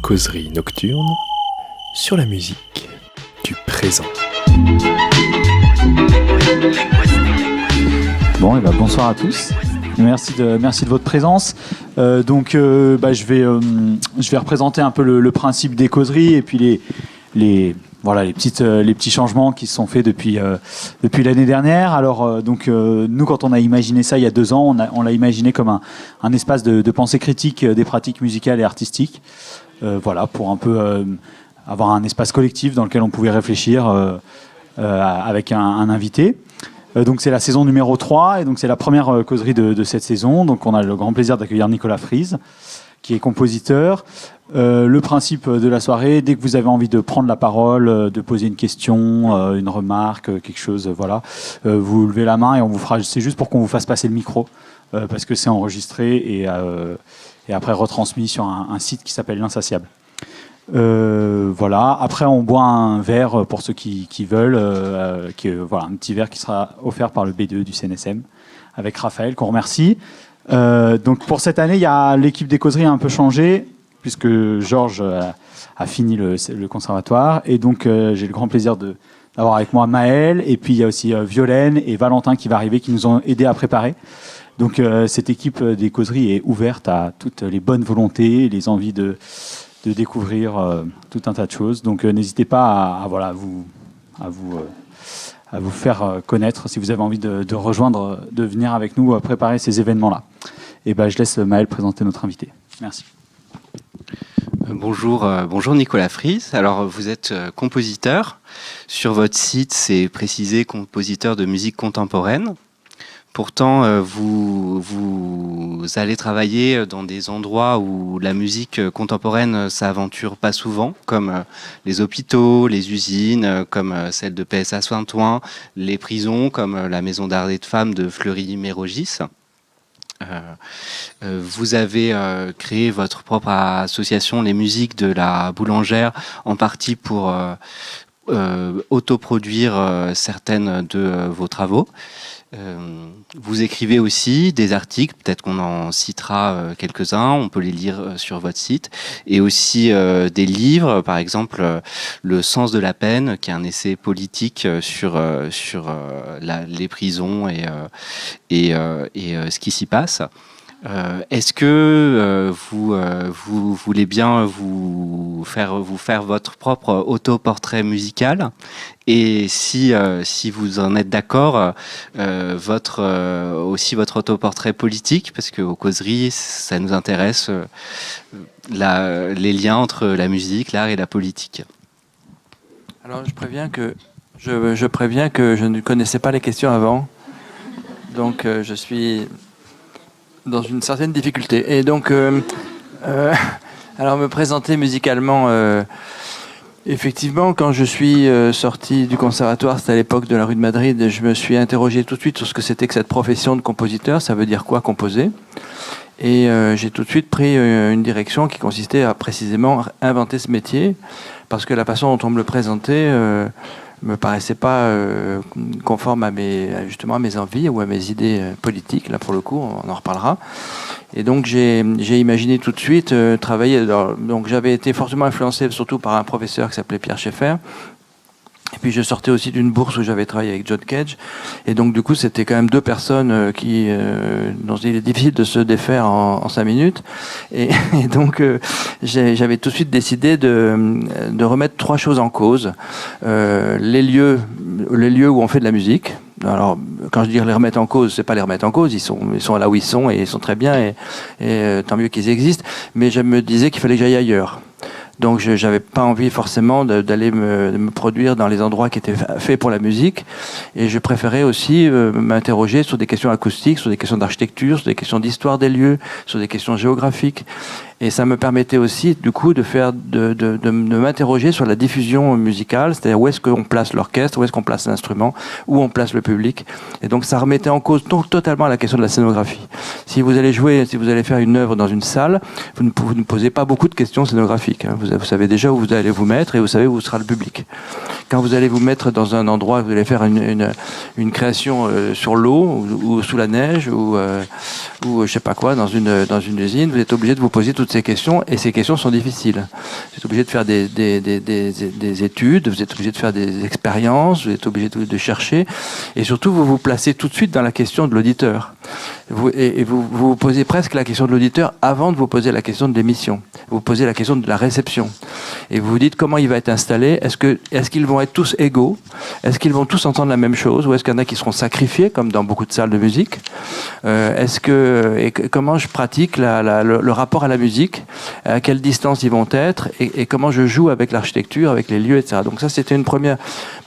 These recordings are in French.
Causerie nocturne sur la musique du présent. Bon, et bonsoir à tous. Merci de votre présence. Je vais représenter un peu le principe des causeries et puis les petits changements qui se sont faits depuis l'année dernière. Alors nous, quand on a imaginé ça il y a 2 ans, on l'a imaginé comme un espace de pensée critique des pratiques musicales et artistiques. Pour un peu avoir un espace collectif dans lequel on pouvait réfléchir avec un invité. Donc c'est la saison numéro 3 et donc c'est la première causerie de cette saison. Donc on a le grand plaisir d'accueillir Nicolas Fries, qui est compositeur. Le principe de la soirée, dès que vous avez envie de prendre la parole, de poser une question, une remarque, quelque chose, vous levez la main et on vous fera. C'est juste pour qu'on vous fasse passer le micro parce que c'est enregistré et après retransmis sur un site qui s'appelle l'Insatiable. Après on boit un verre pour ceux qui veulent, un petit verre qui sera offert par le B2 du CNSM avec Raphaël qu'on remercie. Donc pour cette année, l'équipe des causeries a un peu changé puisque Georges a fini le conservatoire et donc j'ai le grand plaisir d'avoir avec moi Maël et puis il y a aussi Violaine et Valentin qui va arriver, qui nous ont aidés à préparer. Donc cette équipe des causeries est ouverte à toutes les bonnes volontés, les envies de découvrir tout un tas de choses. Donc n'hésitez pas à vous faire connaître si vous avez envie de rejoindre, de venir avec nous préparer ces événements-là. Et je laisse Maël présenter notre invité. Merci. Bonjour Nicolas Fries. Alors vous êtes compositeur. Sur votre site, c'est précisé compositeur de musique contemporaine. Pourtant, vous allez travailler dans des endroits où la musique contemporaine s'aventure pas souvent, comme les hôpitaux, les usines, comme celle de PSA Saint-Ouen, les prisons, comme la maison d'art et de femmes de Fleury-Mérogis. Vous avez créé votre propre association, les musiques de la boulangère, en partie pour autoproduire certaines de vos travaux. Vous écrivez aussi des articles, peut-être qu'on en citera quelques-uns, on peut les lire sur votre site, et aussi des livres, par exemple Le sens de la peine, qui est un essai politique sur les prisons et ce qui s'y passe. Est-ce que vous voulez bien vous faire votre propre autoportrait musical, et si vous en êtes d'accord, aussi votre autoportrait politique, parce qu'aux causeries ça nous intéresse, les liens entre la musique, l'art et la politique. Alors je préviens que je ne connaissais pas les questions avant, donc je suis dans une certaine difficulté. Et donc, alors me présenter musicalement, effectivement, quand je suis sorti du conservatoire, c'était à l'époque de la rue de Madrid, je me suis interrogé tout de suite sur ce que c'était que cette profession de compositeur, ça veut dire quoi composer ? Et j'ai tout de suite pris une direction qui consistait à précisément inventer ce métier, parce que la façon dont on me le présentait me paraissait pas conforme à mes envies ou à mes idées politiques. Là, pour le coup, on en reparlera. Et donc, j'ai imaginé tout de suite travailler. Donc, j'avais été fortement influencé surtout par un professeur qui s'appelait Pierre Schaeffer. Et puis, je sortais aussi d'une bourse où j'avais travaillé avec John Cage. Et donc, du coup, c'était quand même 2 personnes dont il est difficile de se défaire en 5 minutes. Et donc, j'avais tout de suite décidé de remettre 3 choses en cause. Les lieux où on fait de la musique. Alors, quand je dis les remettre en cause, c'est pas les remettre en cause. Ils sont là où ils sont et ils sont très bien et tant mieux qu'ils existent. Mais je me disais qu'il fallait que j'aille ailleurs. Donc je n'avais pas envie forcément d'aller me produire dans les endroits qui étaient faits pour la musique. Et je préférais aussi m'interroger sur des questions acoustiques, sur des questions d'architecture, sur des questions d'histoire des lieux, sur des questions géographiques. Et ça me permettait aussi, du coup, de m'interroger sur la diffusion musicale, c'est-à-dire où est-ce qu'on place l'orchestre, où est-ce qu'on place l'instrument, où on place le public. Et donc, ça remettait en cause totalement la question de la scénographie. Si vous allez jouer, si vous allez faire une œuvre dans une salle, vous ne posez pas beaucoup de questions scénographiques. Hein. Vous savez déjà où vous allez vous mettre et vous savez où sera le public. Quand vous allez vous mettre dans un endroit, vous allez faire une création sur l'eau ou sous la neige ou je sais pas quoi, dans une usine, vous êtes obligé de vous poser toutes ces questions, et ces questions sont difficiles. Vous êtes obligé de faire des études, vous êtes obligé de faire des expériences, vous êtes obligé de chercher, et surtout vous vous placez tout de suite dans la question de l'auditeur. Vous posez presque la question de l'auditeur avant de vous poser la question de l'émission. Vous posez la question de la réception. Et vous vous dites comment il va être installé. Est-ce qu'ils vont être tous égaux? Est-ce qu'ils vont tous entendre la même chose? Ou est-ce qu'il y en a qui seront sacrifiés, comme dans beaucoup de salles de musique? Comment je pratique le rapport à la musique? À quelle distance ils vont être? Et comment je joue avec l'architecture, avec les lieux, etc. Donc ça, c'était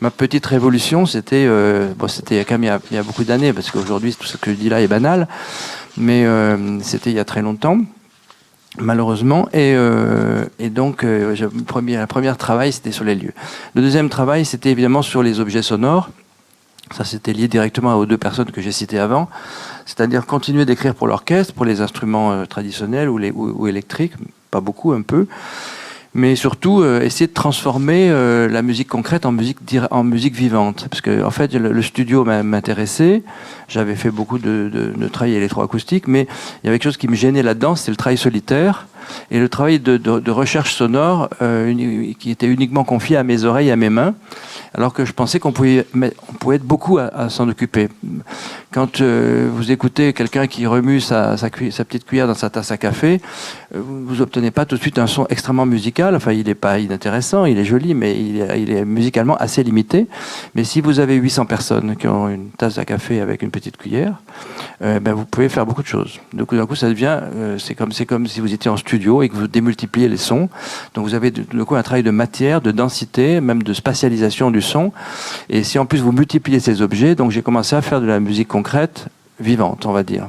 ma petite révolution. C'était quand même il y a beaucoup d'années, parce qu'aujourd'hui, tout ce que je dis là est banal. Mais c'était il y a très longtemps, malheureusement. Et donc, la première travail, c'était sur les lieux. Le deuxième travail, c'était évidemment sur les objets sonores. Ça, c'était lié directement aux deux personnes que j'ai citées avant. C'est-à-dire continuer d'écrire pour l'orchestre, pour les instruments traditionnels ou électriques, pas beaucoup, un peu. Mais surtout, essayer de transformer la musique concrète en musique vivante. Parce que, en fait, le studio m'intéressait. J'avais fait beaucoup de travail électroacoustique, mais il y avait quelque chose qui me gênait là-dedans, c'était le travail solitaire. Et le travail de recherche sonore qui était uniquement confié à mes oreilles, à mes mains, alors que je pensais qu'on pouvait être beaucoup à s'en occuper. Quand vous écoutez quelqu'un qui remue sa petite cuillère dans sa tasse à café, vous obtenez pas tout de suite un son extrêmement musical. Enfin, il n'est pas inintéressant, il est joli, mais il est musicalement assez limité. Mais si vous avez 800 personnes qui ont une tasse à café avec une petite cuillère, vous pouvez faire beaucoup de choses. D'un coup, ça devient, c'est comme si vous étiez en studio et que vous démultipliez les sons. Donc vous avez du coup un travail de matière, de densité, même de spatialisation du son. Et si en plus vous multipliez ces objets, donc j'ai commencé à faire de la musique concrète, vivante, on va dire.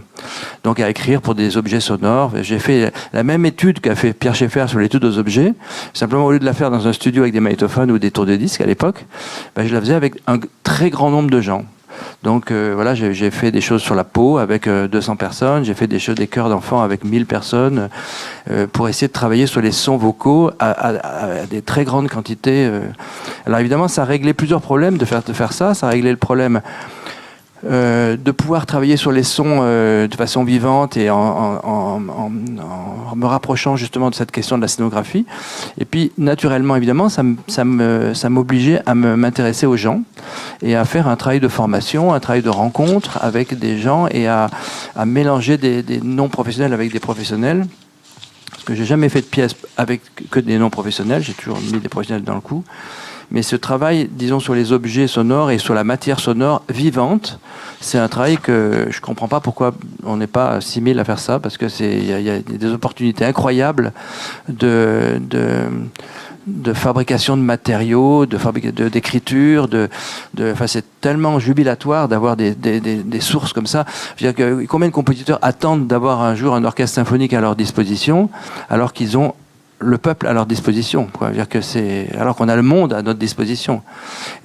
Donc à écrire pour des objets sonores. J'ai fait la même étude qu'a fait Pierre Schaeffer sur l'étude aux objets. Simplement, au lieu de la faire dans un studio avec des magnétophones ou des tours de disques à l'époque, je la faisais avec un très grand nombre de gens. Donc j'ai fait des choses sur la peau avec 200 personnes, j'ai fait des chœurs d'enfants avec 1000 personnes pour essayer de travailler sur les sons vocaux à des très grandes quantités. Alors évidemment, ça réglait plusieurs problèmes de faire ça. Ça réglait le problème de pouvoir travailler sur les sons de façon vivante et en me rapprochant justement de cette question de la scénographie. Et puis, naturellement, évidemment, ça m'obligeait à m'intéresser aux gens et à faire un travail de formation, un travail de rencontre avec des gens et à mélanger des non-professionnels avec des professionnels. Parce que j'ai jamais fait de pièce avec que des non-professionnels, j'ai toujours mis des professionnels dans le coup. Mais ce travail, disons, sur les objets sonores et sur la matière sonore vivante, c'est un travail que je ne comprends pas pourquoi on n'est pas 6000 à faire ça, parce que il y a des opportunités incroyables de fabrication de matériaux, d'écriture, c'est tellement jubilatoire d'avoir des sources comme ça. Je veux dire que combien de compositeurs attendent d'avoir un jour un orchestre symphonique à leur disposition, alors qu'ils ont le peuple à leur disposition, quoi. Dire que alors qu'on a le monde à notre disposition.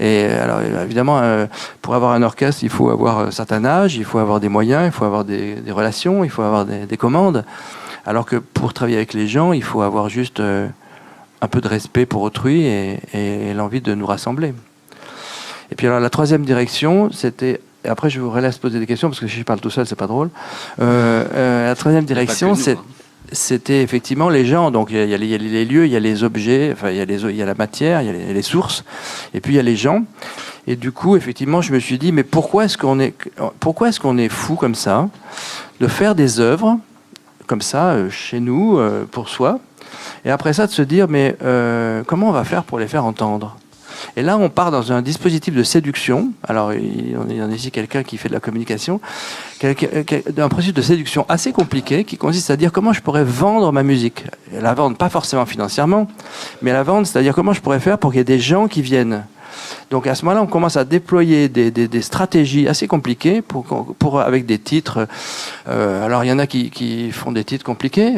Et alors évidemment, pour avoir un orchestre, il faut avoir un certain âge, il faut avoir des moyens, il faut avoir des relations, il faut avoir des commandes. Alors que pour travailler avec les gens, il faut avoir juste un peu de respect pour autrui et l'envie de nous rassembler. Et puis alors la troisième direction, c'était... Après, je vous laisse poser des questions parce que si je parle tout seul, c'est pas drôle. La troisième direction, c'était effectivement les gens. Donc il y a les lieux, il y a les objets, enfin il y a la matière, il y a les sources, et puis il y a les gens. Et du coup, effectivement, je me suis dit, mais pourquoi est-ce qu'on est fou comme ça de faire des œuvres comme ça chez nous pour soi, et après ça de se dire, mais comment on va faire pour les faire entendre? Et là, on part dans un dispositif de séduction. Alors, il y en a ici quelqu'un qui fait de la communication. Un processus de séduction assez compliqué qui consiste à dire comment je pourrais vendre ma musique. La vendre, pas forcément financièrement, mais la vendre, c'est-à-dire comment je pourrais faire pour qu'il y ait des gens qui viennent Donc à ce moment-là, on commence à déployer des stratégies assez compliquées avec des titres. Alors il y en a qui font des titres compliqués.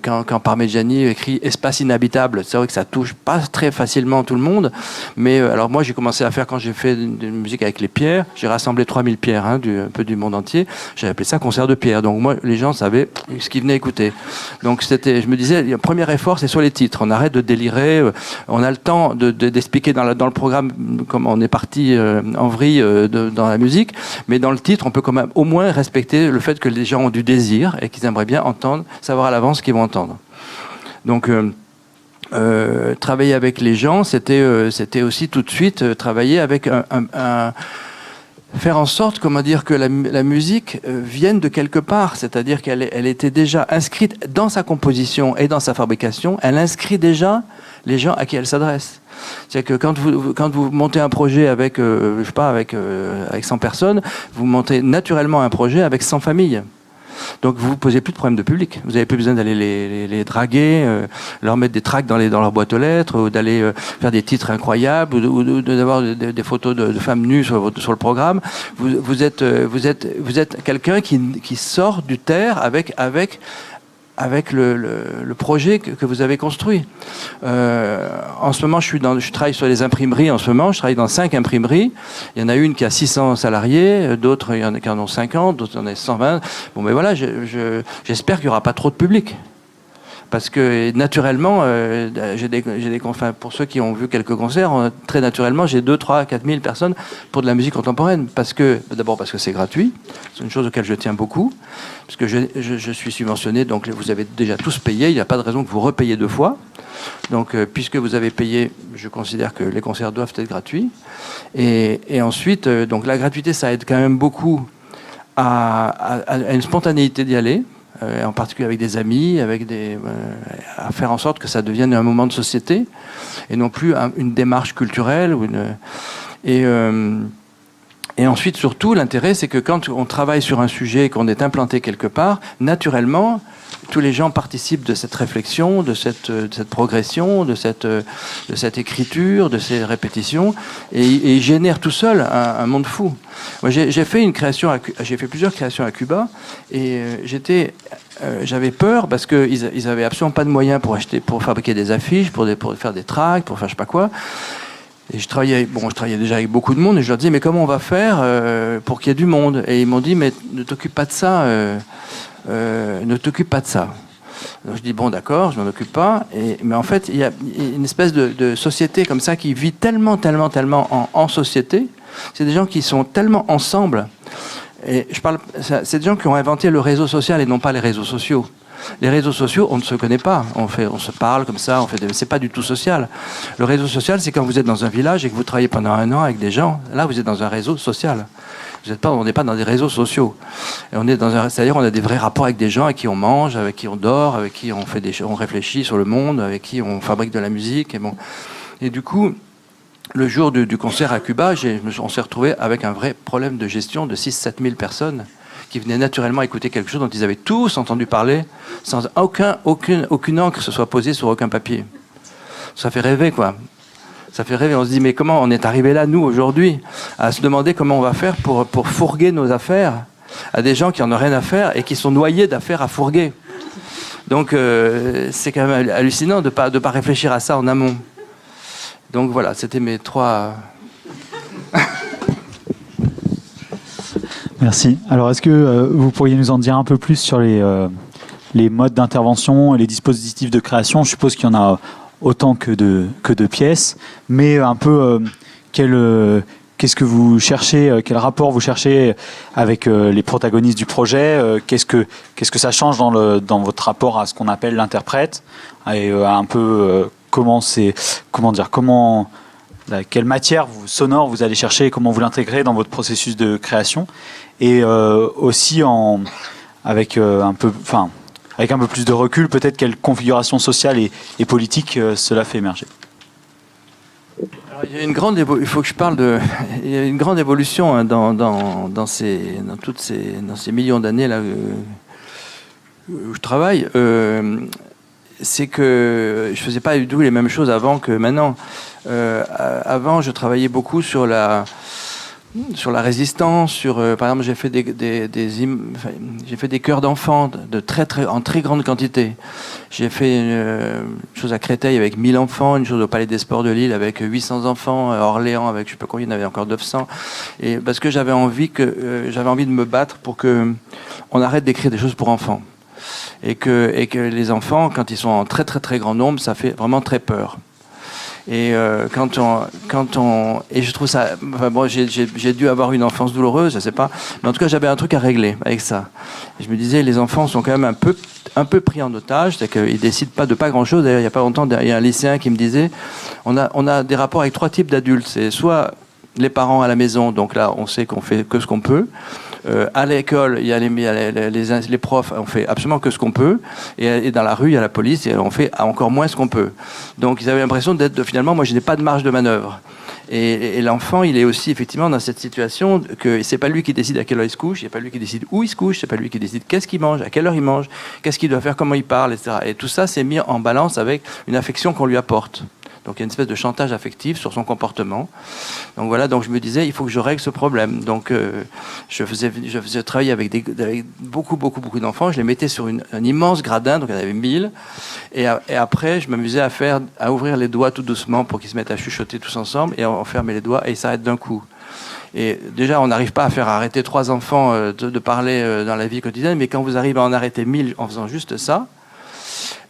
Quand Parmigiani écrit Espace inhabitable, c'est vrai que ça touche pas très facilement tout le monde. Mais alors moi, j'ai commencé à faire, quand j'ai fait une musique avec les pierres, j'ai rassemblé 3000 pierres un peu du monde entier. J'ai appelé ça concert de pierres. Donc moi, les gens savaient ce qu'ils venaient écouter. Donc je me disais, le premier effort, c'est sur les titres. On arrête de délirer. On a le temps d'expliquer dans le programme comment on est parti en vrille dans la musique, mais dans le titre, on peut quand même au moins respecter le fait que les gens ont du désir et qu'ils aimeraient bien entendre, savoir à l'avance ce qu'ils vont entendre. Donc, travailler avec les gens, c'était aussi tout de suite travailler avec faire en sorte, comment dire, que la musique vienne de quelque part, c'est-à-dire qu'elle était déjà inscrite dans sa composition et dans sa fabrication, elle inscrit déjà les gens à qui elle s'adresse. C'est-à-dire que quand vous montez un projet avec, avec 100 personnes, vous montez naturellement un projet avec 100 familles. Donc vous ne posez plus de problème de public. Vous n'avez plus besoin d'aller les draguer, leur mettre des tracts dans leur boîte aux lettres, ou d'aller faire des titres incroyables, ou d'avoir des photos de femmes nues sur le programme. Vous êtes quelqu'un qui sort du terre avec le projet que vous avez construit. En ce moment, je travaille sur les imprimeries. En ce moment, je travaille dans 5 imprimeries. Il y en a une qui a 600 salariés, d'autres qui en ont 50, d'autres en ont 120. Bon, mais voilà, j'espère qu'il n'y aura pas trop de public. Parce que naturellement, pour ceux qui ont vu quelques concerts, très naturellement, j'ai 2, 3, 4 000 personnes pour de la musique contemporaine. D'abord parce que c'est gratuit, c'est une chose auquel je tiens beaucoup, parce que je suis subventionné, donc vous avez déjà tous payé, il n'y a pas de raison que vous repayiez 2 fois. Donc, puisque vous avez payé, je considère que les concerts doivent être gratuits. Et ensuite, donc la gratuité, ça aide quand même beaucoup à une spontanéité d'y aller. En particulier avec des amis, à faire en sorte que ça devienne un moment de société et non plus une démarche culturelle. Et ensuite, surtout, l'intérêt, c'est que quand on travaille sur un sujet et qu'on est implanté quelque part, naturellement, tous les gens participent de cette réflexion, de cette progression, de cette écriture, de ces répétitions, et ils génèrent tout seuls un monde fou. Moi, j'ai fait plusieurs créations à Cuba, et j'avais peur parce qu'ils avaient absolument pas de moyens pour fabriquer des affiches, pour faire des tracts, pour faire je sais pas quoi. Et je travaillais déjà avec beaucoup de monde, et je leur disais, mais comment on va faire pour qu'il y ait du monde? Et ils m'ont dit, mais ne t'occupe pas de ça. Ne t'occupe pas de ça. Donc je dis bon d'accord, je m'en occupe pas. Mais en fait, il y a une espèce de société comme ça qui vit tellement en société. C'est des gens qui sont tellement ensemble. Et c'est des gens qui ont inventé le réseau social et non pas les réseaux sociaux. Les réseaux sociaux, on ne se connaît pas. On se parle comme ça. C'est pas du tout social. Le réseau social, c'est quand vous êtes dans un village et que vous travaillez pendant 1 an avec des gens. Là, vous êtes dans un réseau social. On n'est pas dans des réseaux sociaux. Et c'est-à-dire on a des vrais rapports avec des gens avec qui on mange, avec qui on dort, avec qui on réfléchit sur le monde, avec qui on fabrique de la musique. Et du coup, le jour du concert à Cuba, on s'est retrouvé avec un vrai problème de gestion de 6-7 000 personnes qui venaient naturellement écouter quelque chose dont ils avaient tous entendu parler sans aucune encre se soit posée sur aucun papier. Ça fait rêver, quoi. Ça fait rêver. On se dit, mais comment on est arrivé là, nous, aujourd'hui, à se demander comment on va faire pour fourguer nos affaires à des gens qui en ont rien à faire et qui sont noyés d'affaires à fourguer. Donc, c'est quand même hallucinant de pas réfléchir à ça en amont. Donc voilà, c'était mes 3... Merci. Alors, est-ce que vous pourriez nous en dire un peu plus sur les modes d'intervention et les dispositifs de création? Je suppose qu'il y en a autant que de pièces, mais un peu qu'est-ce que vous cherchez, quel rapport vous cherchez avec les protagonistes du projet, qu'est-ce que ça change dans votre rapport à ce qu'on appelle l'interprète, et un peu quelle matière sonore vous allez chercher, comment vous l'intégrez dans votre processus de création, et aussi avec un peu plus de recul, peut-être quelle configuration sociale et politique cela fait émerger. Alors, il y a une grande évolution hein, dans ces millions d'années là où je travaille. c'est que je faisais pas du tout les mêmes choses avant que maintenant. Avant, je travaillais beaucoup sur la résistance, par exemple, j'ai fait j'ai fait des chœurs d'enfants en très grande quantité. J'ai fait une chose à Créteil avec 1000 enfants, une chose au Palais des Sports de Lille avec 800 enfants, à Orléans avec je sais pas combien, il y en avait encore 900. Et parce que j'avais envie de me battre pour que on arrête d'écrire des choses pour enfants. Et que les enfants, quand ils sont en très très très grand nombre, ça fait vraiment très peur. Et et je trouve ça, enfin bon, j'ai dû avoir une enfance douloureuse, je sais pas, mais en tout cas j'avais un truc à régler avec ça. Et je me disais, les enfants sont quand même un peu pris en otage, c'est qu'ils décident pas de pas grand chose. D'ailleurs, il y a pas longtemps, il y a un lycéen qui me disait, on a des rapports avec 3 types d'adultes. C'est soit les parents à la maison, donc là on sait qu'on fait que ce qu'on peut. À l'école, il y a les profs, on fait absolument que ce qu'on peut, et dans la rue, il y a la police, et on fait encore moins ce qu'on peut. Donc ils avaient l'impression finalement, moi je n'ai pas de marge de manœuvre. Et l'enfant, il est aussi effectivement dans cette situation que c'est pas lui qui décide à quelle heure il se couche, c'est pas lui qui décide où il se couche, c'est pas lui qui décide qu'est-ce qu'il mange, à quelle heure il mange, qu'est-ce qu'il doit faire, comment il parle, etc. Et tout ça, c'est mis en balance avec une affection qu'on lui apporte. Donc il y a une espèce de chantage affectif sur son comportement. Donc voilà, donc je me disais, il faut que je règle ce problème. Donc je travaillais avec beaucoup d'enfants, je les mettais sur un immense gradin, donc il y en avait 1000. Et après, je m'amusais à ouvrir les doigts tout doucement pour qu'ils se mettent à chuchoter tous ensemble, et on fermait les doigts et ils s'arrêtent d'un coup. Et déjà, on n'arrive pas à faire arrêter 3 enfants de parler dans la vie quotidienne, mais quand vous arrivez à en arrêter 1000 en faisant juste ça,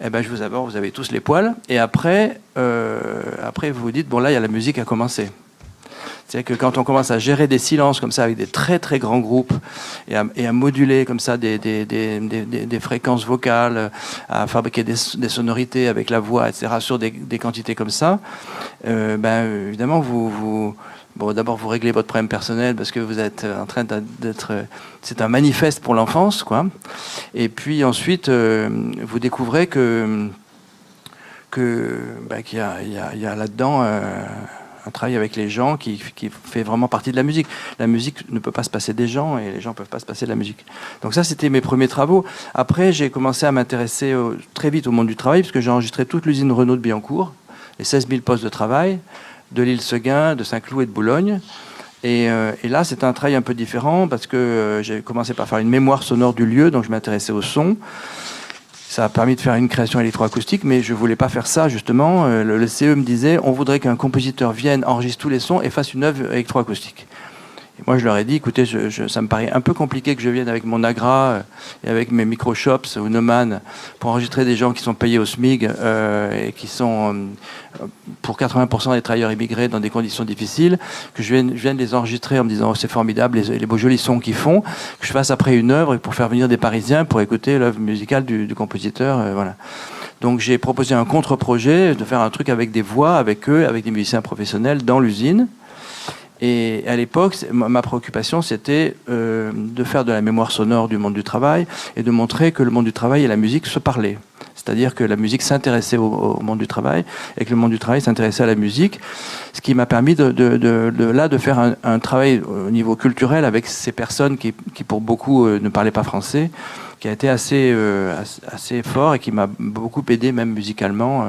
eh ben, vous avez tous les poils, et après vous vous dites, bon là, il y a la musique à commencer. C'est-à-dire que quand on commence à gérer des silences comme ça avec des très très grands groupes et à moduler comme ça des fréquences vocales, à fabriquer des sonorités avec la voix, etc., sur des quantités comme ça, évidemment, bon, d'abord, vous réglez votre problème personnel parce que vous êtes en train d'être... C'est un manifeste pour l'enfance, quoi. Et puis ensuite, vous découvrez qu'il y a là-dedans un travail avec les gens qui fait vraiment partie de la musique. La musique ne peut pas se passer des gens et les gens ne peuvent pas se passer de la musique. Donc ça, c'était mes premiers travaux. Après, j'ai commencé à m'intéresser très vite au monde du travail parce que j'ai enregistré toute l'usine Renault de Billancourt, les 16 000 postes de travail, de l'île Seguin, de Saint-Cloud et de Boulogne. Et là, c'était un travail un peu différent parce que j'ai commencé par faire une mémoire sonore du lieu, donc je m'intéressais au son. Ça a permis de faire une création électroacoustique, mais je ne voulais pas faire ça, justement. Le CE me disait, on voudrait qu'un compositeur vienne, enregistre tous les sons et fasse une œuvre électroacoustique. Et moi, je leur ai dit, écoutez, ça me paraît un peu compliqué que je vienne avec mon Agra et avec mes microshops ou Neumann pour enregistrer des gens qui sont payés au SMIG et qui sont, pour 80% des travailleurs immigrés, dans des conditions difficiles, que je vienne les enregistrer en me disant, oh, c'est formidable, les beaux jolis sons qu'ils font, que je fasse après une œuvre pour faire venir des Parisiens pour écouter l'œuvre musicale du compositeur. Voilà. Donc j'ai proposé un contre-projet de faire un truc avec des voix, avec eux, avec des musiciens professionnels dans l'usine. Et à l'époque, ma préoccupation, c'était de faire de la mémoire sonore du monde du travail et de montrer que le monde du travail et la musique se parlaient. C'est-à-dire que la musique s'intéressait au monde du travail et que le monde du travail s'intéressait à la musique, ce qui m'a permis de faire un travail au niveau culturel avec ces personnes qui pour beaucoup, ne parlaient pas français, qui a été assez fort et qui m'a beaucoup aidé, même musicalement.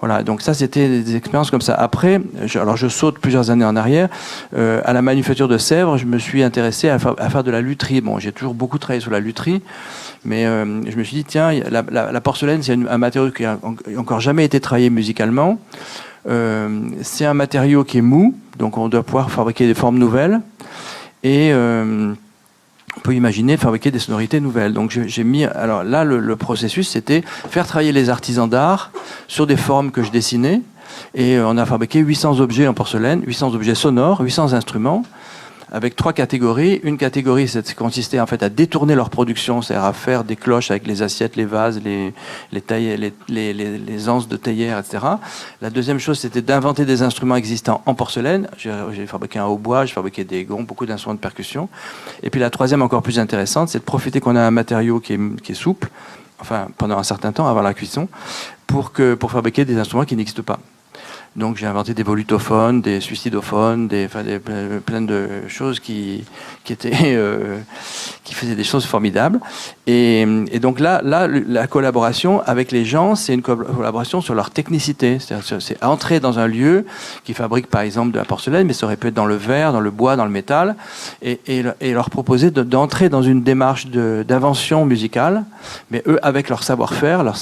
Voilà, donc ça, c'était des expériences comme ça. Après, je saute plusieurs années en arrière. À la manufacture de Sèvres, je me suis intéressé à faire de la lutherie. Bon, j'ai toujours beaucoup travaillé sur la lutherie, mais je me suis dit, tiens, la porcelaine, c'est un matériau qui n'a encore jamais été travaillé musicalement. C'est un matériau qui est mou, donc on doit pouvoir fabriquer des formes nouvelles. Et on peut imaginer fabriquer des sonorités nouvelles. Donc j'ai mis... Alors là, le processus, c'était faire travailler les artisans d'art sur des formes que je dessinais. Et on a fabriqué 800 objets en porcelaine, 800 objets sonores, 800 instruments, avec 3 catégories. Une catégorie, ça consistait en fait à détourner leur production, c'est-à-dire à faire des cloches avec les assiettes, les vases, les anses de théière, etc. La deuxième chose, c'était d'inventer des instruments existants en porcelaine. J'ai fabriqué un hautbois, j'ai fabriqué des gonds, beaucoup d'instruments de percussion. Et puis la troisième, encore plus intéressante, c'est de profiter qu'on a un matériau qui est souple, enfin pendant un certain temps avant la cuisson, pour fabriquer des instruments qui n'existent pas. Donc j'ai inventé des volutophones, des suicidophones, plein de choses qui faisaient des choses formidables. Et donc là, la collaboration avec les gens, c'est une collaboration sur leur technicité. C'est entrer dans un lieu qui fabrique par exemple de la porcelaine, mais ça aurait pu être dans le verre, dans le bois, dans le métal, et leur proposer d'entrer dans une démarche d'invention musicale, mais eux avec leur savoir-faire, leurs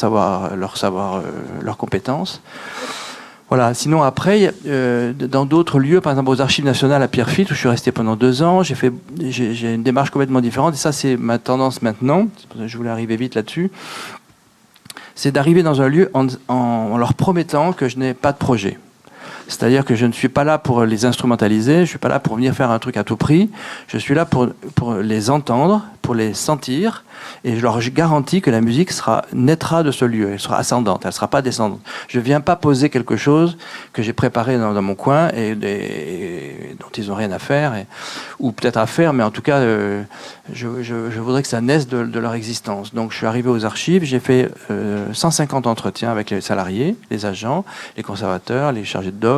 compétences. Voilà. Sinon, après, dans d'autres lieux, par exemple aux Archives nationales à Pierrefitte, où je suis resté pendant 2 ans, j'ai une démarche complètement différente. Et ça, c'est ma tendance maintenant. C'est pour ça que je voulais arriver vite là-dessus. C'est d'arriver dans un lieu en leur promettant que je n'ai pas de projet. C'est-à-dire que je ne suis pas là pour les instrumentaliser, je ne suis pas là pour venir faire un truc à tout prix. Je suis là pour les entendre, pour les sentir, et je leur garantis que la musique naîtra de ce lieu. Elle sera ascendante, elle ne sera pas descendante. Je ne viens pas poser quelque chose que j'ai préparé dans mon coin et dont ils n'ont rien à faire, ou peut-être à faire, mais en tout cas, je voudrais que ça naisse de leur existence. Donc je suis arrivé aux archives, j'ai fait 150 entretiens avec les salariés, les agents, les conservateurs, les chargés de doc,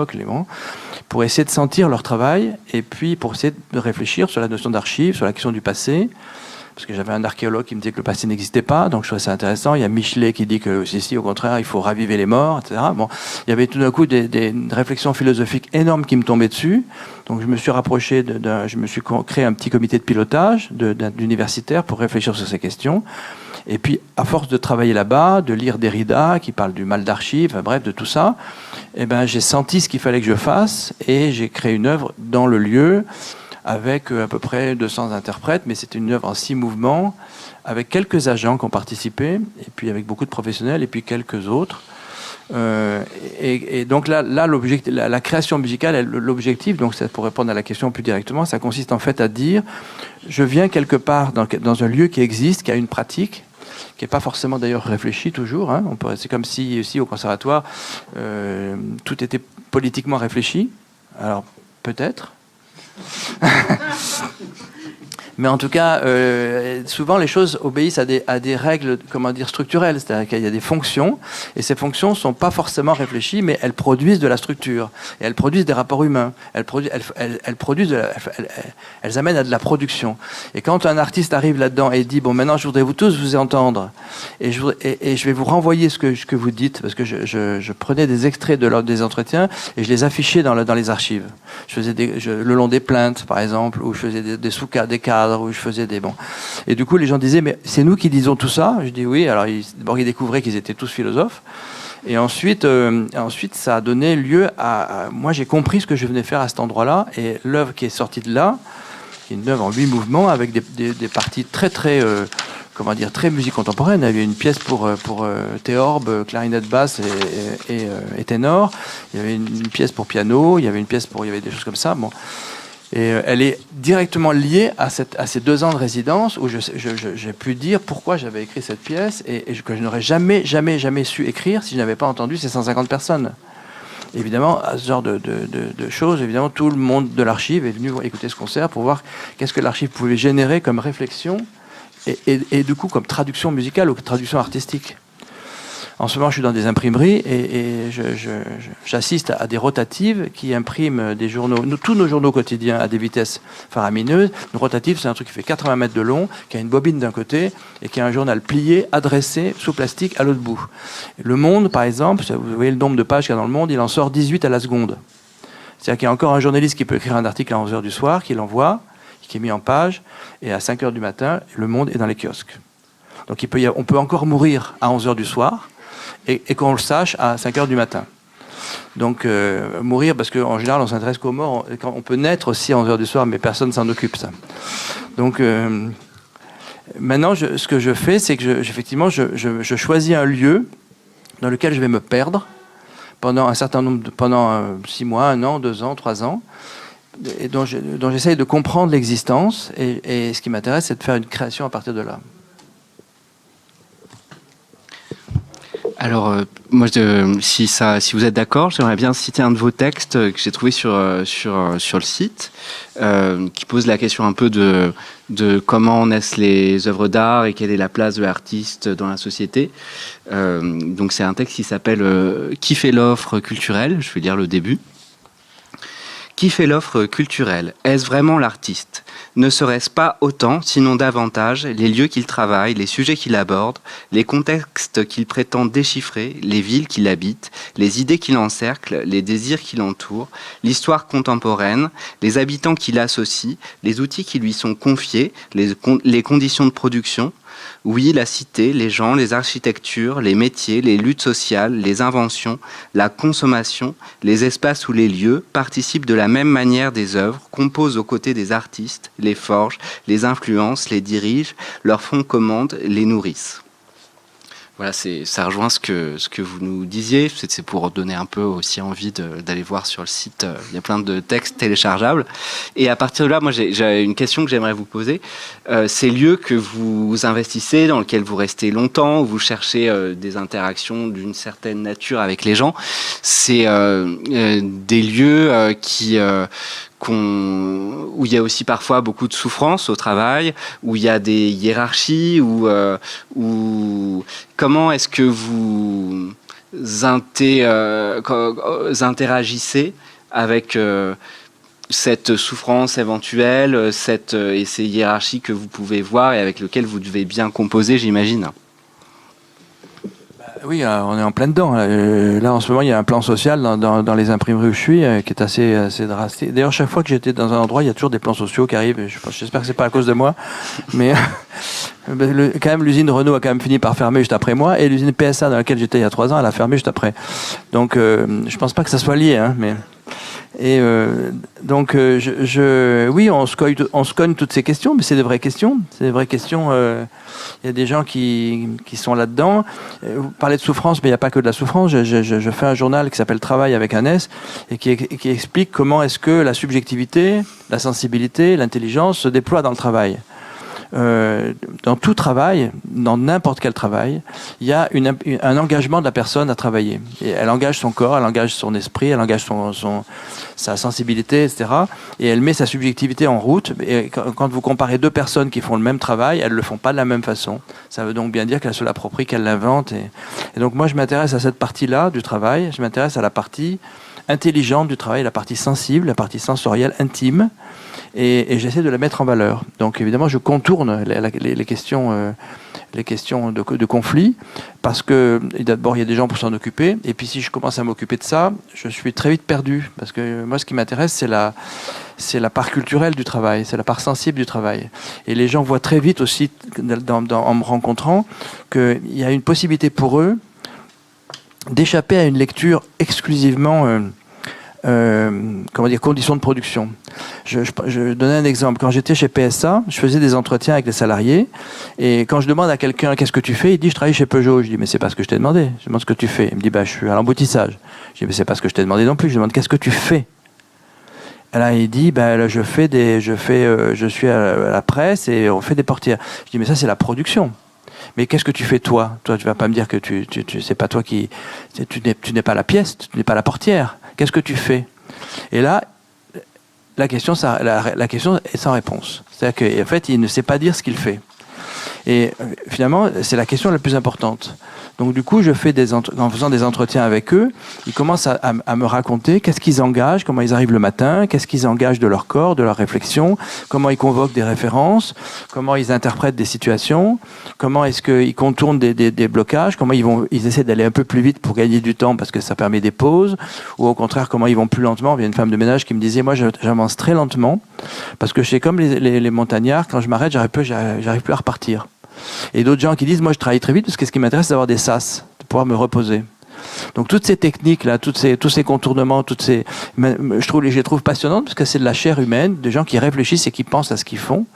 pour essayer de sentir leur travail, et puis pour essayer de réfléchir sur la notion d'archives, sur la question du passé, parce que j'avais un archéologue qui me disait que le passé n'existait pas, donc je trouvais ça intéressant. Il y a Michelet qui dit que si, au contraire, il faut raviver les morts, etc. Bon, il y avait tout d'un coup des réflexions philosophiques énormes qui me tombaient dessus. Donc je me suis rapproché, je me suis créé un petit comité de pilotage d'universitaires pour réfléchir sur ces questions. Et puis, à force de travailler là-bas, de lire Derrida, qui parle du mal d'archives, enfin, bref, de tout ça, eh ben, j'ai senti ce qu'il fallait que je fasse, et j'ai créé une œuvre dans le lieu, avec à peu près 200 interprètes, mais c'était une œuvre en 6 mouvements, avec quelques agents qui ont participé, et puis avec beaucoup de professionnels, et puis quelques autres. Et donc là la création musicale, l'objectif, donc c'est pour répondre à la question plus directement, ça consiste en fait à dire, je viens quelque part dans un lieu qui existe, qui a une pratique, qui n'est pas forcément d'ailleurs réfléchi toujours. Hein. C'est comme si ici au conservatoire, tout était politiquement réfléchi. Alors peut-être. Mais en tout cas, souvent les choses obéissent à des règles, structurelles. C'est-à-dire qu'il y a des fonctions, et ces fonctions ne sont pas forcément réfléchies, mais elles produisent de la structure, et elles produisent des rapports humains. Elles amènent à de la production. Et quand un artiste arrive là-dedans et dit, bon, maintenant je voudrais vous tous vous entendre, et je vais vous renvoyer ce que vous dites, parce que je prenais des extraits des entretiens, et je les affichais dans les archives. Je faisais le long des plaintes, par exemple, ou je faisais des sous-cadres, des cadres, où je faisais des bons. Et du coup, les gens disaient, mais c'est nous qui disons tout ça. Je dis oui. Alors, d'abord, ils découvraient qu'ils étaient tous philosophes. Et ensuite, ça a donné lieu à... Moi, j'ai compris ce que je venais faire à cet endroit-là. Et l'œuvre qui est sortie de là, qui est une œuvre en 8 mouvements, avec des parties très, très... très musique contemporaine. Il y avait une pièce pour théorbe, clarinette basse et ténor. Il y avait une pièce pour piano. Il y avait des choses comme ça. Bon. Et elle est directement liée à ces 2 ans de résidence où j'ai pu dire pourquoi j'avais écrit cette pièce et que je n'aurais jamais su écrire si je n'avais pas entendu ces 150 personnes. Évidemment, à ce genre de choses, évidemment, tout le monde de l'archive est venu écouter ce concert pour voir qu'est-ce que l'archive pouvait générer comme réflexion et du coup comme traduction musicale ou traduction artistique. En ce moment, je suis dans des imprimeries et j'assiste à des rotatives qui impriment des journaux, tous nos journaux quotidiens à des vitesses faramineuses. Une rotative, c'est un truc qui fait 80 mètres de long, qui a une bobine d'un côté et qui a un journal plié, adressé, sous plastique, à l'autre bout. Le Monde, par exemple, vous voyez le nombre de pages qu'il y a dans le Monde, il en sort 18 à la seconde. C'est-à-dire qu'il y a encore un journaliste qui peut écrire un article à 11h du soir, qui l'envoie, qui est mis en page, et à 5h du matin, Le Monde est dans les kiosques. Donc on peut encore mourir à 11h du soir, et qu'on le sache à 5h du matin. Donc, mourir, parce qu'en général, on s'intéresse qu'aux morts. On peut naître aussi à 11h du soir, mais personne ne s'en occupe, ça. Donc, maintenant, ce que je fais, c'est que, effectivement, je choisis un lieu dans lequel je vais me perdre pendant 6 mois, 1 an, 2 ans, 3 ans, et dont j'essaye de comprendre l'existence, et ce qui m'intéresse, c'est de faire une création à partir de là. Alors, moi, si vous êtes d'accord, j'aimerais bien citer un de vos textes que j'ai trouvé sur le site, qui pose la question un peu de comment naissent les œuvres d'art et quelle est la place de l'artiste dans la société. Donc, c'est un texte qui s'appelle « Qui fait l'offre culturelle ?» Je vais lire le début. Qui fait l'offre culturelle? Est-ce vraiment l'artiste? Ne serait-ce pas autant, sinon davantage, les lieux qu'il travaille, les sujets qu'il aborde, les contextes qu'il prétend déchiffrer, les villes qu'il habite, les idées qui l'encerclent, les désirs qui l'entourent, l'histoire contemporaine, les habitants qu'il associe, les outils qui lui sont confiés, les conditions de production? Oui, la cité, les gens, les architectures, les métiers, les luttes sociales, les inventions, la consommation, les espaces ou les lieux participent de la même manière des œuvres, composent aux côtés des artistes, les forgent, les influencent, les dirigent, leur font commande, les nourrissent. Voilà, ça rejoint ce que vous nous disiez. C'est pour donner un peu aussi envie d'aller voir sur le site. Il y a plein de textes téléchargeables. Et à partir de là, moi, j'ai une question que j'aimerais vous poser. Ces lieux que vous investissez, dans lesquels vous restez longtemps, où vous cherchez des interactions d'une certaine nature avec les gens, c'est des lieux où il y a aussi parfois beaucoup de souffrance au travail, où il y a des hiérarchies, où comment est-ce que vous interagissez avec cette souffrance éventuelle, et ces hiérarchies que vous pouvez voir et avec lesquelles vous devez bien composer, j'imagine? Oui, on est en plein dedans. Là, en ce moment, il y a un plan social dans les imprimeries où je suis qui est assez drastique. D'ailleurs, chaque fois que j'étais dans un endroit, il y a toujours des plans sociaux qui arrivent. J'espère que c'est pas à cause de moi, mais quand même, l'usine Renault a quand même fini par fermer juste après moi, et l'usine PSA dans laquelle j'étais il y a 3 ans, elle a fermé juste après. Donc, je pense pas que ça soit lié, hein, mais. Et donc, oui, on se cogne toutes ces questions, mais c'est des vraies questions. C'est des vraies questions. Il y a des gens qui sont là-dedans. Vous parlez de souffrance, mais il n'y a pas que de la souffrance. Je fais un journal qui s'appelle Travail avec un S et qui explique comment est-ce que la subjectivité, la sensibilité, l'intelligence se déploient dans le travail. Dans tout travail, dans n'importe quel travail, il y a un engagement de la personne à travailler. Et elle engage son corps, elle engage son esprit, elle engage sa sensibilité, etc. Et elle met sa subjectivité en route. Et quand vous comparez 2 personnes qui font le même travail, elles ne le font pas de la même façon. Ça veut donc bien dire qu'elles se l'approprient, qu'elles l'inventent. Et donc moi, je m'intéresse à cette partie-là du travail. Je m'intéresse à la partie intelligente du travail, la partie sensible, la partie sensorielle, intime. Et j'essaie de la mettre en valeur. Donc évidemment, je contourne les questions de conflit, parce que d'abord, il y a des gens pour s'en occuper, et puis si je commence à m'occuper de ça, je suis très vite perdu, parce que moi, ce qui m'intéresse, c'est la part culturelle du travail, c'est la part sensible du travail. Et les gens voient très vite aussi, en me rencontrant, qu'il y a une possibilité pour eux d'échapper à une lecture exclusivement... conditions de production. Je donnais un exemple. Quand j'étais chez PSA, je faisais des entretiens avec les salariés, et quand je demande à quelqu'un qu'est-ce que tu fais, il dit je travaille chez Peugeot. Je dis mais c'est pas ce que je t'ai demandé. Je demande ce que tu fais. Il me dit je suis à l'emboutissage. Je dis mais c'est pas ce que je t'ai demandé non plus. Je demande qu'est-ce que tu fais. Et là il dit je suis à la presse et on fait des portières. Je dis mais ça c'est la production. Mais qu'est-ce que tu fais toi? Toi tu vas pas me dire que c'est pas toi tu n'es pas la pièce, tu n'es pas la portière. Qu'est-ce que tu fais? Et là, la question est sans réponse. C'est-à-dire qu'en fait, il ne sait pas dire ce qu'il fait. Et finalement, c'est la question la plus importante. Donc du coup, en faisant des entretiens avec eux, ils commencent à me raconter qu'est-ce qu'ils engagent, comment ils arrivent le matin, qu'est-ce qu'ils engagent de leur corps, de leur réflexion, comment ils convoquent des références, comment ils interprètent des situations, comment est-ce qu'ils contournent des blocages, comment ils essaient d'aller un peu plus vite pour gagner du temps parce que ça permet des pauses, ou au contraire, comment ils vont plus lentement. Il y a une femme de ménage qui me disait, moi j'avance très lentement parce que je suis comme les montagnards, quand je m'arrête, j'arrive plus à repartir. Et d'autres gens qui disent, moi je travaille très vite parce que ce qui m'intéresse c'est d'avoir des sas, de pouvoir me reposer. Donc toutes ces techniques là, tous ces contournements, je les trouve passionnantes parce que c'est de la chair humaine, des gens qui réfléchissent et qui pensent à ce qu'ils font.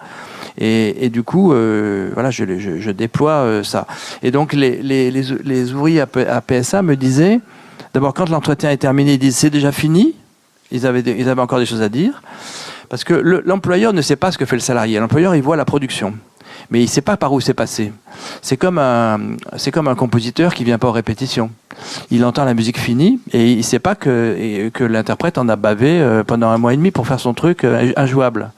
Et du coup, voilà, je déploie ça. Et donc les ouvriers à PSA me disaient, d'abord quand l'entretien est terminé, ils disent c'est déjà fini. Ils avaient encore des choses à dire parce que l'employeur ne sait pas ce que fait le salarié. L'employeur il voit la production. mais il ne sait pas par où c'est passé. C'est comme un compositeur qui ne vient pas aux répétitions. Il entend la musique finie et il ne sait pas que l'interprète en a bavé pendant 1 mois et demi pour faire son truc injouable.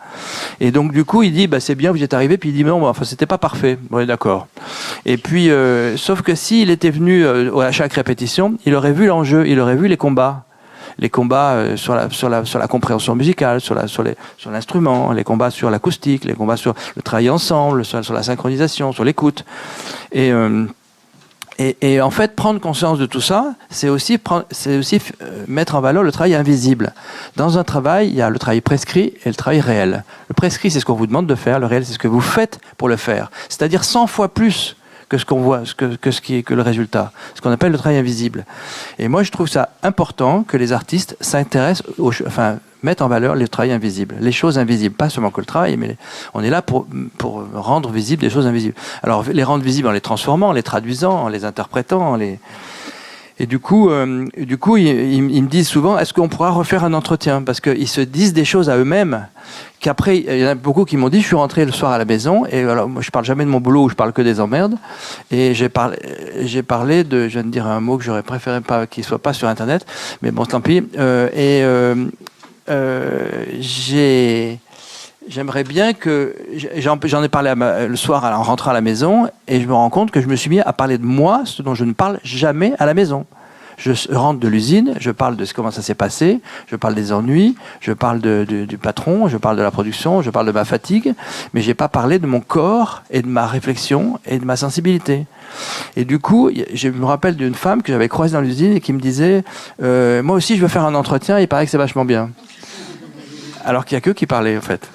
Et donc du coup il dit c'est bien, vous y êtes arrivé, puis il dit non, enfin c'était pas parfait. Oui, d'accord. Et puis sauf que s'il était venu à chaque répétition, il aurait vu l'enjeu, il aurait vu les combats sur la compréhension musicale, sur l'instrument, les combats sur l'acoustique, les combats sur le travail ensemble, sur la synchronisation, sur l'écoute. Et en fait, prendre conscience de tout ça, c'est aussi mettre en valeur le travail invisible. Dans un travail, il y a le travail prescrit et le travail réel. Le prescrit, c'est ce qu'on vous demande de faire. Le réel, c'est ce que vous faites pour le faire. C'est-à-dire 100 fois plus que ce qu'on voit, que le résultat. Ce qu'on appelle le travail invisible. Et moi, je trouve ça important que les artistes s'intéressent mettent en valeur le travail invisible, les choses invisibles. Pas seulement que le travail, mais on est là pour rendre visibles des choses invisibles. Alors, les rendre visibles en les transformant, en les traduisant, en les interprétant, Et du coup, ils me disent souvent, est-ce qu'on pourra refaire un entretien? Parce qu'ils se disent des choses à eux-mêmes, qu'après, il y en a beaucoup qui m'ont dit, je suis rentré le soir à la maison, et alors, moi, je parle jamais de mon boulot, où je parle que des emmerdes, et j'ai parlé je viens de dire un mot que j'aurais préféré pas, qu'il soit pas sur Internet, mais bon, tant pis, j'aimerais bien que... J'en ai parlé le soir en rentrant à la maison et je me rends compte que je me suis mis à parler de moi, ce dont je ne parle jamais à la maison. Je rentre de l'usine, je parle de comment ça s'est passé, je parle des ennuis, je parle du patron, je parle de la production, je parle de ma fatigue, mais je n'ai pas parlé de mon corps et de ma réflexion et de ma sensibilité. Et du coup, je me rappelle d'une femme que j'avais croisée dans l'usine et qui me disait moi aussi je veux faire un entretien, il paraît que c'est vachement bien. Alors qu'il n'y a que qui parlait en fait.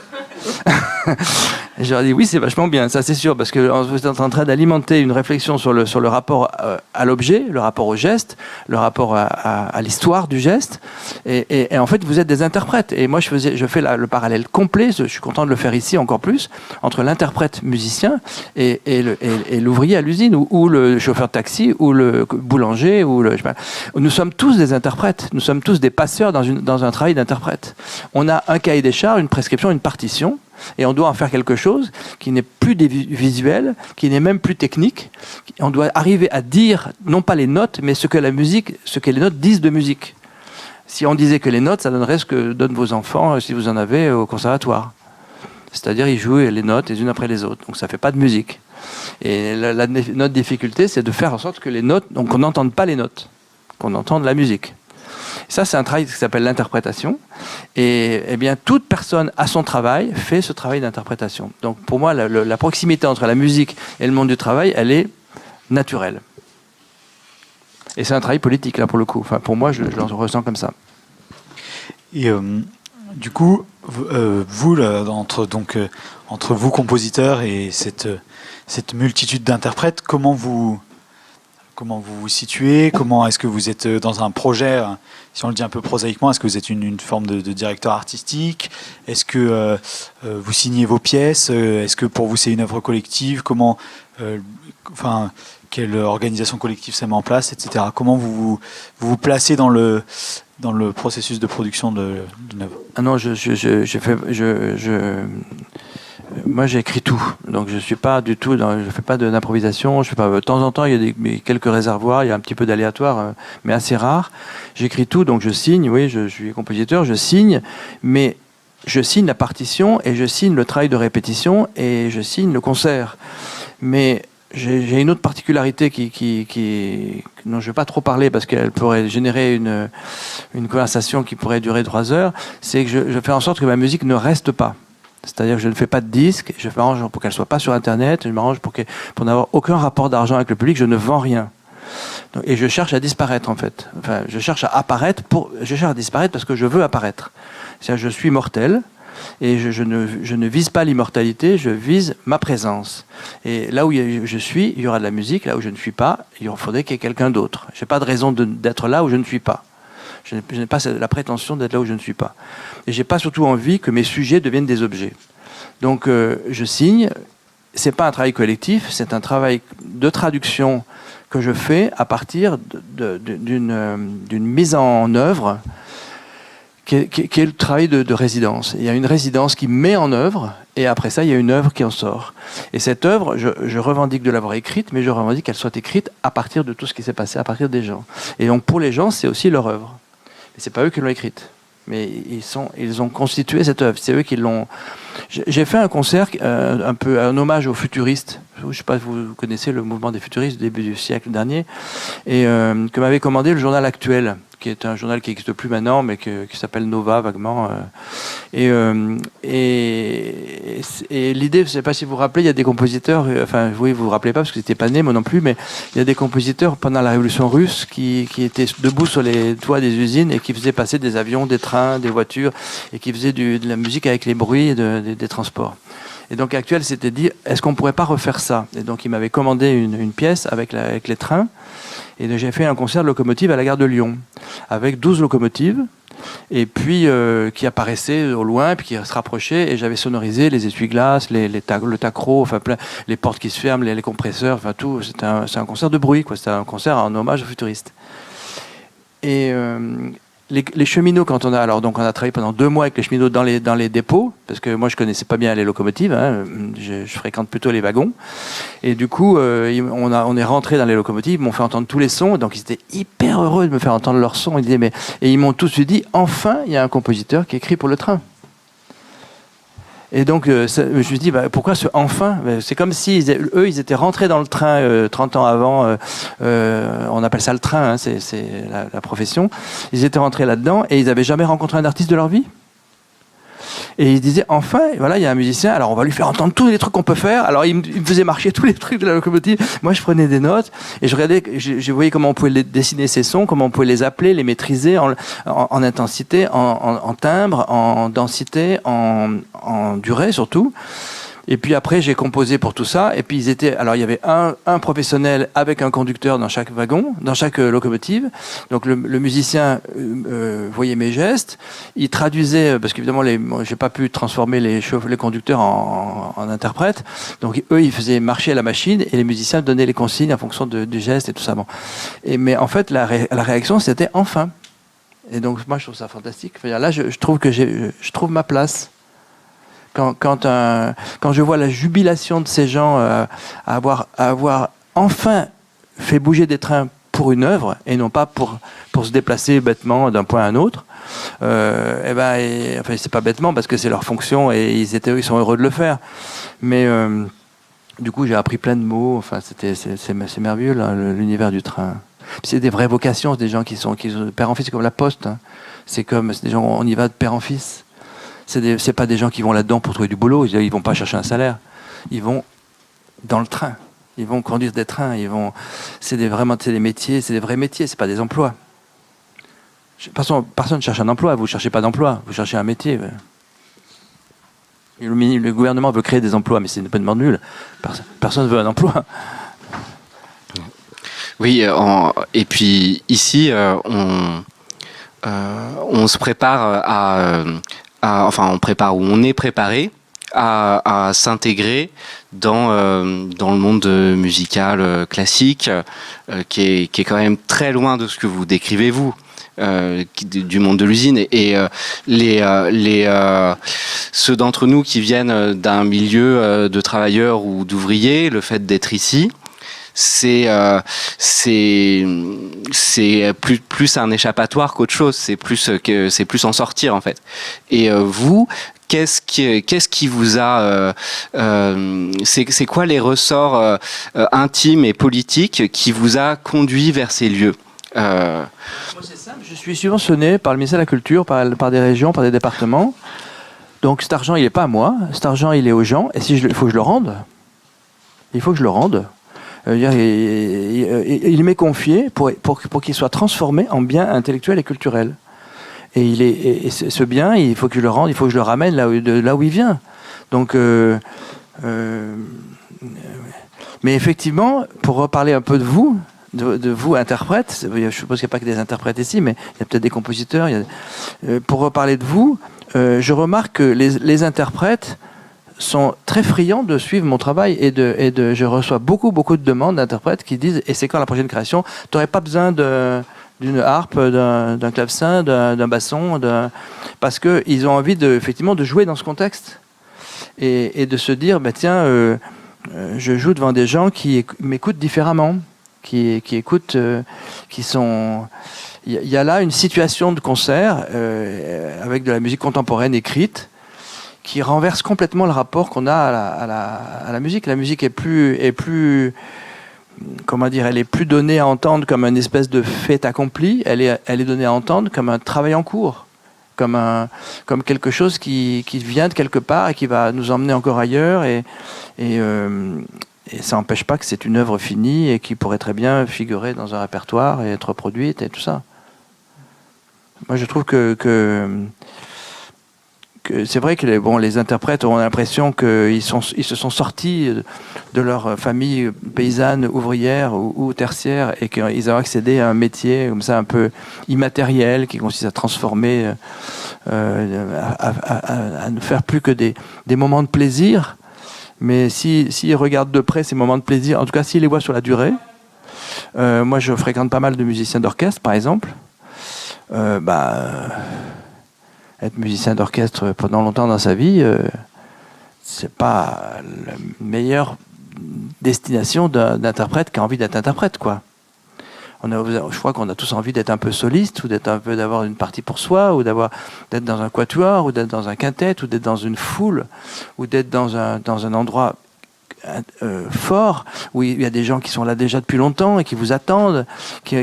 Et je leur dis oui, c'est vachement bien, ça c'est sûr, parce que vous êtes en train d'alimenter une réflexion sur le rapport à l'objet, le rapport au geste, le rapport à l'histoire du geste, et en fait vous êtes des interprètes. Et moi je fais le parallèle complet, je suis content de le faire ici encore plus, entre l'interprète musicien et l'ouvrier à l'usine, ou le chauffeur de taxi, ou le boulanger, je sais pas. Nous sommes tous des interprètes, nous sommes tous des passeurs dans un travail d'interprète. On a un cahier des charges, une prescription, une partition, et on doit en faire quelque chose qui n'est plus visuel, qui n'est même plus technique. On doit arriver à dire, non pas les notes, mais ce que les notes disent de musique. Si on disait que les notes, ça donnerait ce que donnent vos enfants, si vous en avez, au conservatoire. C'est-à-dire, ils jouent les notes les unes après les autres. Donc ça ne fait pas de musique. Et notre difficulté, c'est de faire en sorte que les notes, donc qu'on n'entende pas les notes, qu'on entende la musique. Ça, c'est un travail qui s'appelle l'interprétation. Et eh bien, toute personne à son travail fait ce travail d'interprétation. Donc, pour moi, la proximité entre la musique et le monde du travail, elle est naturelle. Et c'est un travail politique, là, pour le coup. Enfin, pour moi, je le ressens comme ça. Et du coup, vous, entre vous, compositeurs, et cette multitude d'interprètes, comment vous vous situez? Comment est-ce que vous êtes dans un projet, si on le dit un peu prosaïquement, est-ce que vous êtes une forme de directeur artistique? Est-ce que vous signez vos pièces? Est-ce que pour vous c'est une œuvre collective? Comment, quelle organisation collective ça met en place, etc. Comment vous placez dans le processus de production d'une œuvre? Ah non, moi j'écris tout, donc je suis pas du tout je fais pas d'improvisation, je fais pas, de temps en temps il y a quelques réservoirs, il y a un petit peu d'aléatoire, mais assez rare. J'écris tout, donc je signe, oui, je suis compositeur, je signe, mais je signe la partition et je signe le travail de répétition et je signe le concert. Mais j'ai une autre particularité dont je ne vais pas trop parler parce qu'elle pourrait générer une conversation qui pourrait durer 3 heures, c'est que je fais en sorte que ma musique ne reste pas. C'est-à-dire que je ne fais pas de disques, je m'arrange pour qu'elle ne soit pas sur Internet, je m'arrange pour n'avoir aucun rapport d'argent avec le public, je ne vends rien. Donc, et je cherche à disparaître en fait. Enfin, je cherche à disparaître parce que je veux apparaître. C'est-à-dire je suis mortel et je ne vise pas l'immortalité, je vise ma présence. Et là où je suis, il y aura de la musique, là où je ne suis pas, il faudrait qu'il y ait quelqu'un d'autre. Je n'ai pas de raison d'être là où je ne suis pas. Je n'ai pas la prétention d'être là où je ne suis pas. Et je n'ai pas surtout envie que mes sujets deviennent des objets. Donc je signe. Ce n'est pas un travail collectif, c'est un travail de traduction que je fais à partir d'une mise en œuvre qui est le travail de résidence. Il y a une résidence qui met en œuvre, et après ça, il y a une œuvre qui en sort. Et cette œuvre, je revendique de l'avoir écrite, mais je revendique qu'elle soit écrite à partir de tout ce qui s'est passé, à partir des gens. Et donc, pour les gens, c'est aussi leur œuvre. Et c'est pas eux qui l'ont écrite. Mais ils ont constitué cette œuvre. C'est eux qui l'ont... J'ai fait un concert, un peu un hommage aux futuristes. Je ne sais pas si vous connaissez le mouvement des futuristes du début du siècle dernier, et que m'avait commandé le Journal Actuel, qui est un journal qui n'existe plus maintenant, mais qui s'appelle Nova vaguement. Et l'idée, je ne sais pas si vous vous rappelez, il y a des compositeurs, enfin oui, vous vous rappelez pas parce que vous n'étiez pas né, moi non plus, mais il y a des compositeurs pendant la Révolution russe qui étaient debout sur les toits des usines et qui faisaient passer des avions, des trains, des voitures, et qui faisaient de la musique avec les bruits des transports. Et donc Actuel s'était dit, est-ce qu'on ne pourrait pas refaire ça? Et donc il m'avait commandé une pièce avec les trains, et j'ai fait un concert de locomotive à la gare de Lyon, avec 12 locomotives, et puis qui apparaissaient au loin, puis qui se rapprochaient, et j'avais sonorisé les essuie-glaces, le tacro, enfin les portes qui se ferment, les compresseurs, enfin tout. C'est un concert de bruit, quoi. C'était un concert en hommage aux futuristes. Et les cheminots, quand on a travaillé pendant 2 mois avec les cheminots dans les dépôts, parce que moi je connaissais pas bien les locomotives, hein, je fréquente plutôt les wagons, et du coup on est rentré dans les locomotives, ils m'ont fait entendre tous les sons, donc ils étaient hyper heureux de me faire entendre leurs sons, et ils m'ont tous dit, enfin il y a un compositeur qui écrit pour le train. Et donc, je me suis dit, pourquoi ce enfin? C'est comme si eux, ils étaient rentrés dans le train 30 ans avant. On appelle ça le train, hein, c'est la profession. Ils étaient rentrés là-dedans et ils n'avaient jamais rencontré un artiste de leur vie. Et ils disaient, enfin, voilà, il y a un musicien, alors on va lui faire entendre tous les trucs qu'on peut faire. Alors il me faisait marcher tous les trucs de la locomotive. Moi, je prenais des notes et je regardais, je voyais comment on pouvait dessiner ces sons, comment on pouvait les appeler, les maîtriser en intensité, en timbre, en densité, en durée surtout. Et puis après, j'ai composé pour tout ça. Et puis il y avait un professionnel avec un conducteur dans chaque wagon, dans chaque locomotive. Donc le musicien voyait mes gestes. Il traduisait, parce qu'évidemment, j'ai pas pu transformer les conducteurs en interprètes. Donc eux, ils faisaient marcher la machine et les musiciens donnaient les consignes en fonction du geste et tout ça. Bon. Mais en fait, la réaction, c'était enfin. Et donc moi, je trouve ça fantastique. Enfin, là, je trouve que je trouve ma place. Quand je vois la jubilation de ces gens à avoir enfin fait bouger des trains pour une œuvre et non pas pour se déplacer bêtement d'un point à un autre, enfin c'est pas bêtement parce que c'est leur fonction et ils sont heureux de le faire. Mais du coup j'ai appris plein de mots. Enfin c'est merveilleux là, l'univers du train. Puis c'est des vraies vocations, c'est des gens qui sont père en fils, c'est comme la poste. Hein. C'est des gens, on y va de père en fils. C'est pas des gens qui vont là-dedans pour trouver du boulot. Ils vont pas chercher un salaire. Ils vont dans le train. Ils vont conduire des trains. C'est des métiers. C'est des vrais métiers. C'est pas des emplois. Personne ne cherche un emploi. Vous cherchez pas d'emploi. Vous cherchez un métier. Le gouvernement veut créer des emplois, mais c'est une peine nulle. Personne ne veut un emploi. Oui. Et puis ici, on se prépare on est préparé à s'intégrer dans le monde musical classique, qui est quand même très loin de ce que vous décrivez vous, du monde de l'usine. Et ceux d'entre nous qui viennent d'un milieu de travailleurs ou d'ouvriers, le fait d'être ici, c'est plus un échappatoire qu'autre chose. C'est plus en sortir en fait. Et vous, qu'est-ce qui vous a c'est quoi les ressorts intimes et politiques qui vous a conduit vers ces lieux? Moi c'est simple, je suis subventionné par le ministère de la Culture, par des régions, par des départements. Donc cet argent il n'est pas à moi, cet argent il est aux gens. Et il faut que je le rende. Il faut que je le rende. Il m'est confié pour qu'il soit transformé en bien intellectuel et culturel. Et ce bien, il faut que je le rende, il faut que je le ramène là où il vient. Donc, mais effectivement, pour reparler un peu de vous interprètes, je suppose qu'il n'y a pas que des interprètes ici, mais il y a peut-être des compositeurs. Pour reparler de vous, je remarque que les interprètes sont très friands de suivre mon travail et je reçois beaucoup de demandes d'interprètes qui disent, et c'est quand la prochaine création, tu n'aurais pas besoin d'une harpe, d'un clavecin, d'un basson, parce qu'ils ont envie effectivement de jouer dans ce contexte et de se dire, tiens, je joue devant des gens qui m'écoutent différemment, qui écoutent, qui sont... Il y a là une situation de concert avec de la musique contemporaine écrite qui renverse complètement le rapport qu'on a à la musique. La musique est plus comment dire, elle est plus donnée à entendre comme une espèce de fait accompli. Elle est donnée à entendre comme un travail en cours, comme quelque chose qui vient de quelque part et qui va nous emmener encore ailleurs. Et ça n'empêche pas que c'est une œuvre finie et qui pourrait très bien figurer dans un répertoire et être reproduite et tout ça. Moi, je trouve que c'est vrai que les interprètes ont l'impression qu'ils se sont sortis de leur famille paysanne, ouvrière ou tertiaire et qu'ils ont accédé à un métier comme ça un peu immatériel qui consiste à transformer, à ne faire plus que des moments de plaisir. Mais s'ils regardent de près ces moments de plaisir, en tout cas s'ils les voient sur la durée, moi je fréquente pas mal de musiciens d'orchestre par exemple, être musicien d'orchestre pendant longtemps dans sa vie, c'est pas la meilleure destination d'un interprète qui a envie d'être interprète, quoi. Je crois qu'on a tous envie d'être un peu soliste, ou d'avoir une partie pour soi, ou d'être dans un quatuor, ou d'être dans un quintet, ou d'être dans une foule, ou d'être dans un endroit fort, où il y a des gens qui sont là déjà depuis longtemps et qui vous attendent, qui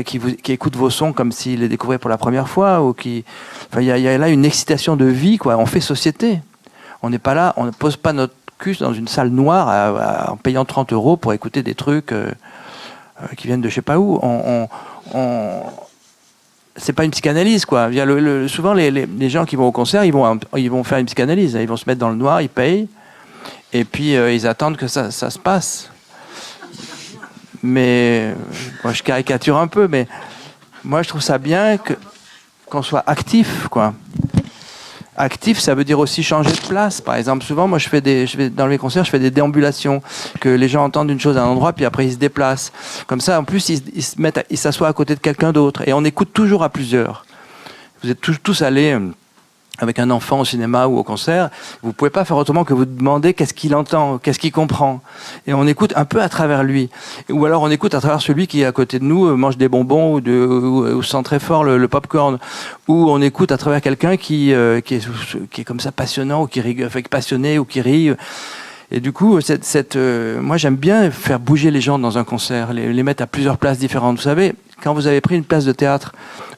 écoutent vos sons comme s'ils les découvraient pour la première fois, ou il y a là une excitation de vie, quoi. On fait société. On n'est pas là, on ne pose pas notre cul dans une salle noire en payant 30 € pour écouter des trucs qui viennent de je sais pas où. C'est pas une psychanalyse, quoi. Souvent les gens qui vont au concert, ils vont faire une psychanalyse. Ils vont se mettre dans le noir, ils payent. Et puis, ils attendent que ça se passe. Mais, moi, je caricature un peu, mais moi, je trouve ça bien qu'on soit actif, quoi. Actif, ça veut dire aussi changer de place. Par exemple, souvent, moi, dans mes concerts, je fais des déambulations, que les gens entendent une chose à un endroit, puis après, ils se déplacent. Comme ça, en plus, ils s'assoient à côté de quelqu'un d'autre. Et on écoute toujours à plusieurs. Vous êtes tous allés... avec un enfant au cinéma ou au concert, vous pouvez pas faire autrement que vous demander qu'est-ce qu'il entend, qu'est-ce qu'il comprend. Et on écoute un peu à travers lui. Ou alors on écoute à travers celui qui est à côté de nous, mange des bonbons ou sent très fort le popcorn. Ou on écoute à travers quelqu'un qui est comme ça passionnant, ou qui rit, passionné, ou qui rit. Et du coup, moi j'aime bien faire bouger les gens dans un concert, les mettre à plusieurs places différentes. Vous savez, quand vous avez pris une place de théâtre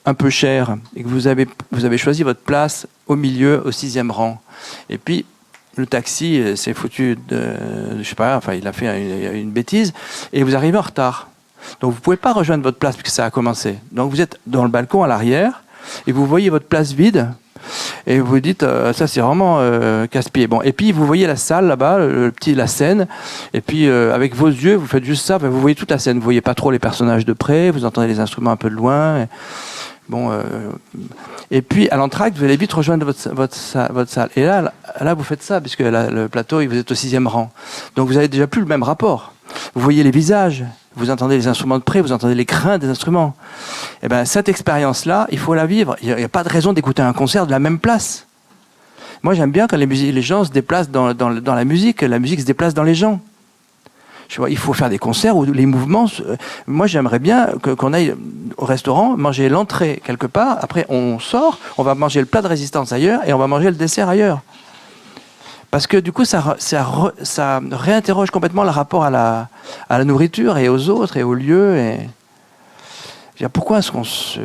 un peu chère et que vous avez choisi votre place au milieu, au 6e rang, et puis le taxi s'est foutu je sais pas, enfin il a fait une bêtise, et vous arrivez en retard. Donc vous pouvez pas rejoindre votre place puisque ça a commencé. Donc vous êtes dans le balcon à l'arrière et vous voyez votre place vide. Et vous vous dites, ça c'est vraiment casse-pied. Bon, et puis vous voyez la salle là-bas, la scène, et puis avec vos yeux, vous faites juste ça, vous voyez toute la scène, vous voyez pas trop les personnages de près, vous entendez les instruments un peu de loin. Et puis à l'entracte, vous allez vite rejoindre votre salle. Et là, vous faites ça, puisque le plateau, vous êtes au 6e rang. Donc vous avez déjà plus le même rapport. Vous voyez les visages, vous entendez les instruments de près, vous entendez les grains des instruments. Et bien cette expérience-là, il faut la vivre. Il n'y a pas de raison d'écouter un concert de la même place. Moi j'aime bien quand les gens se déplacent dans la musique se déplace dans les gens. Il faut faire des concerts où les mouvements... Moi j'aimerais bien qu'on aille au restaurant, manger l'entrée quelque part, après on sort, on va manger le plat de résistance ailleurs et on va manger le dessert ailleurs. Parce que du coup, ça réinterroge complètement le rapport à la nourriture et aux autres et aux lieux. Et... pourquoi est-ce qu'on se...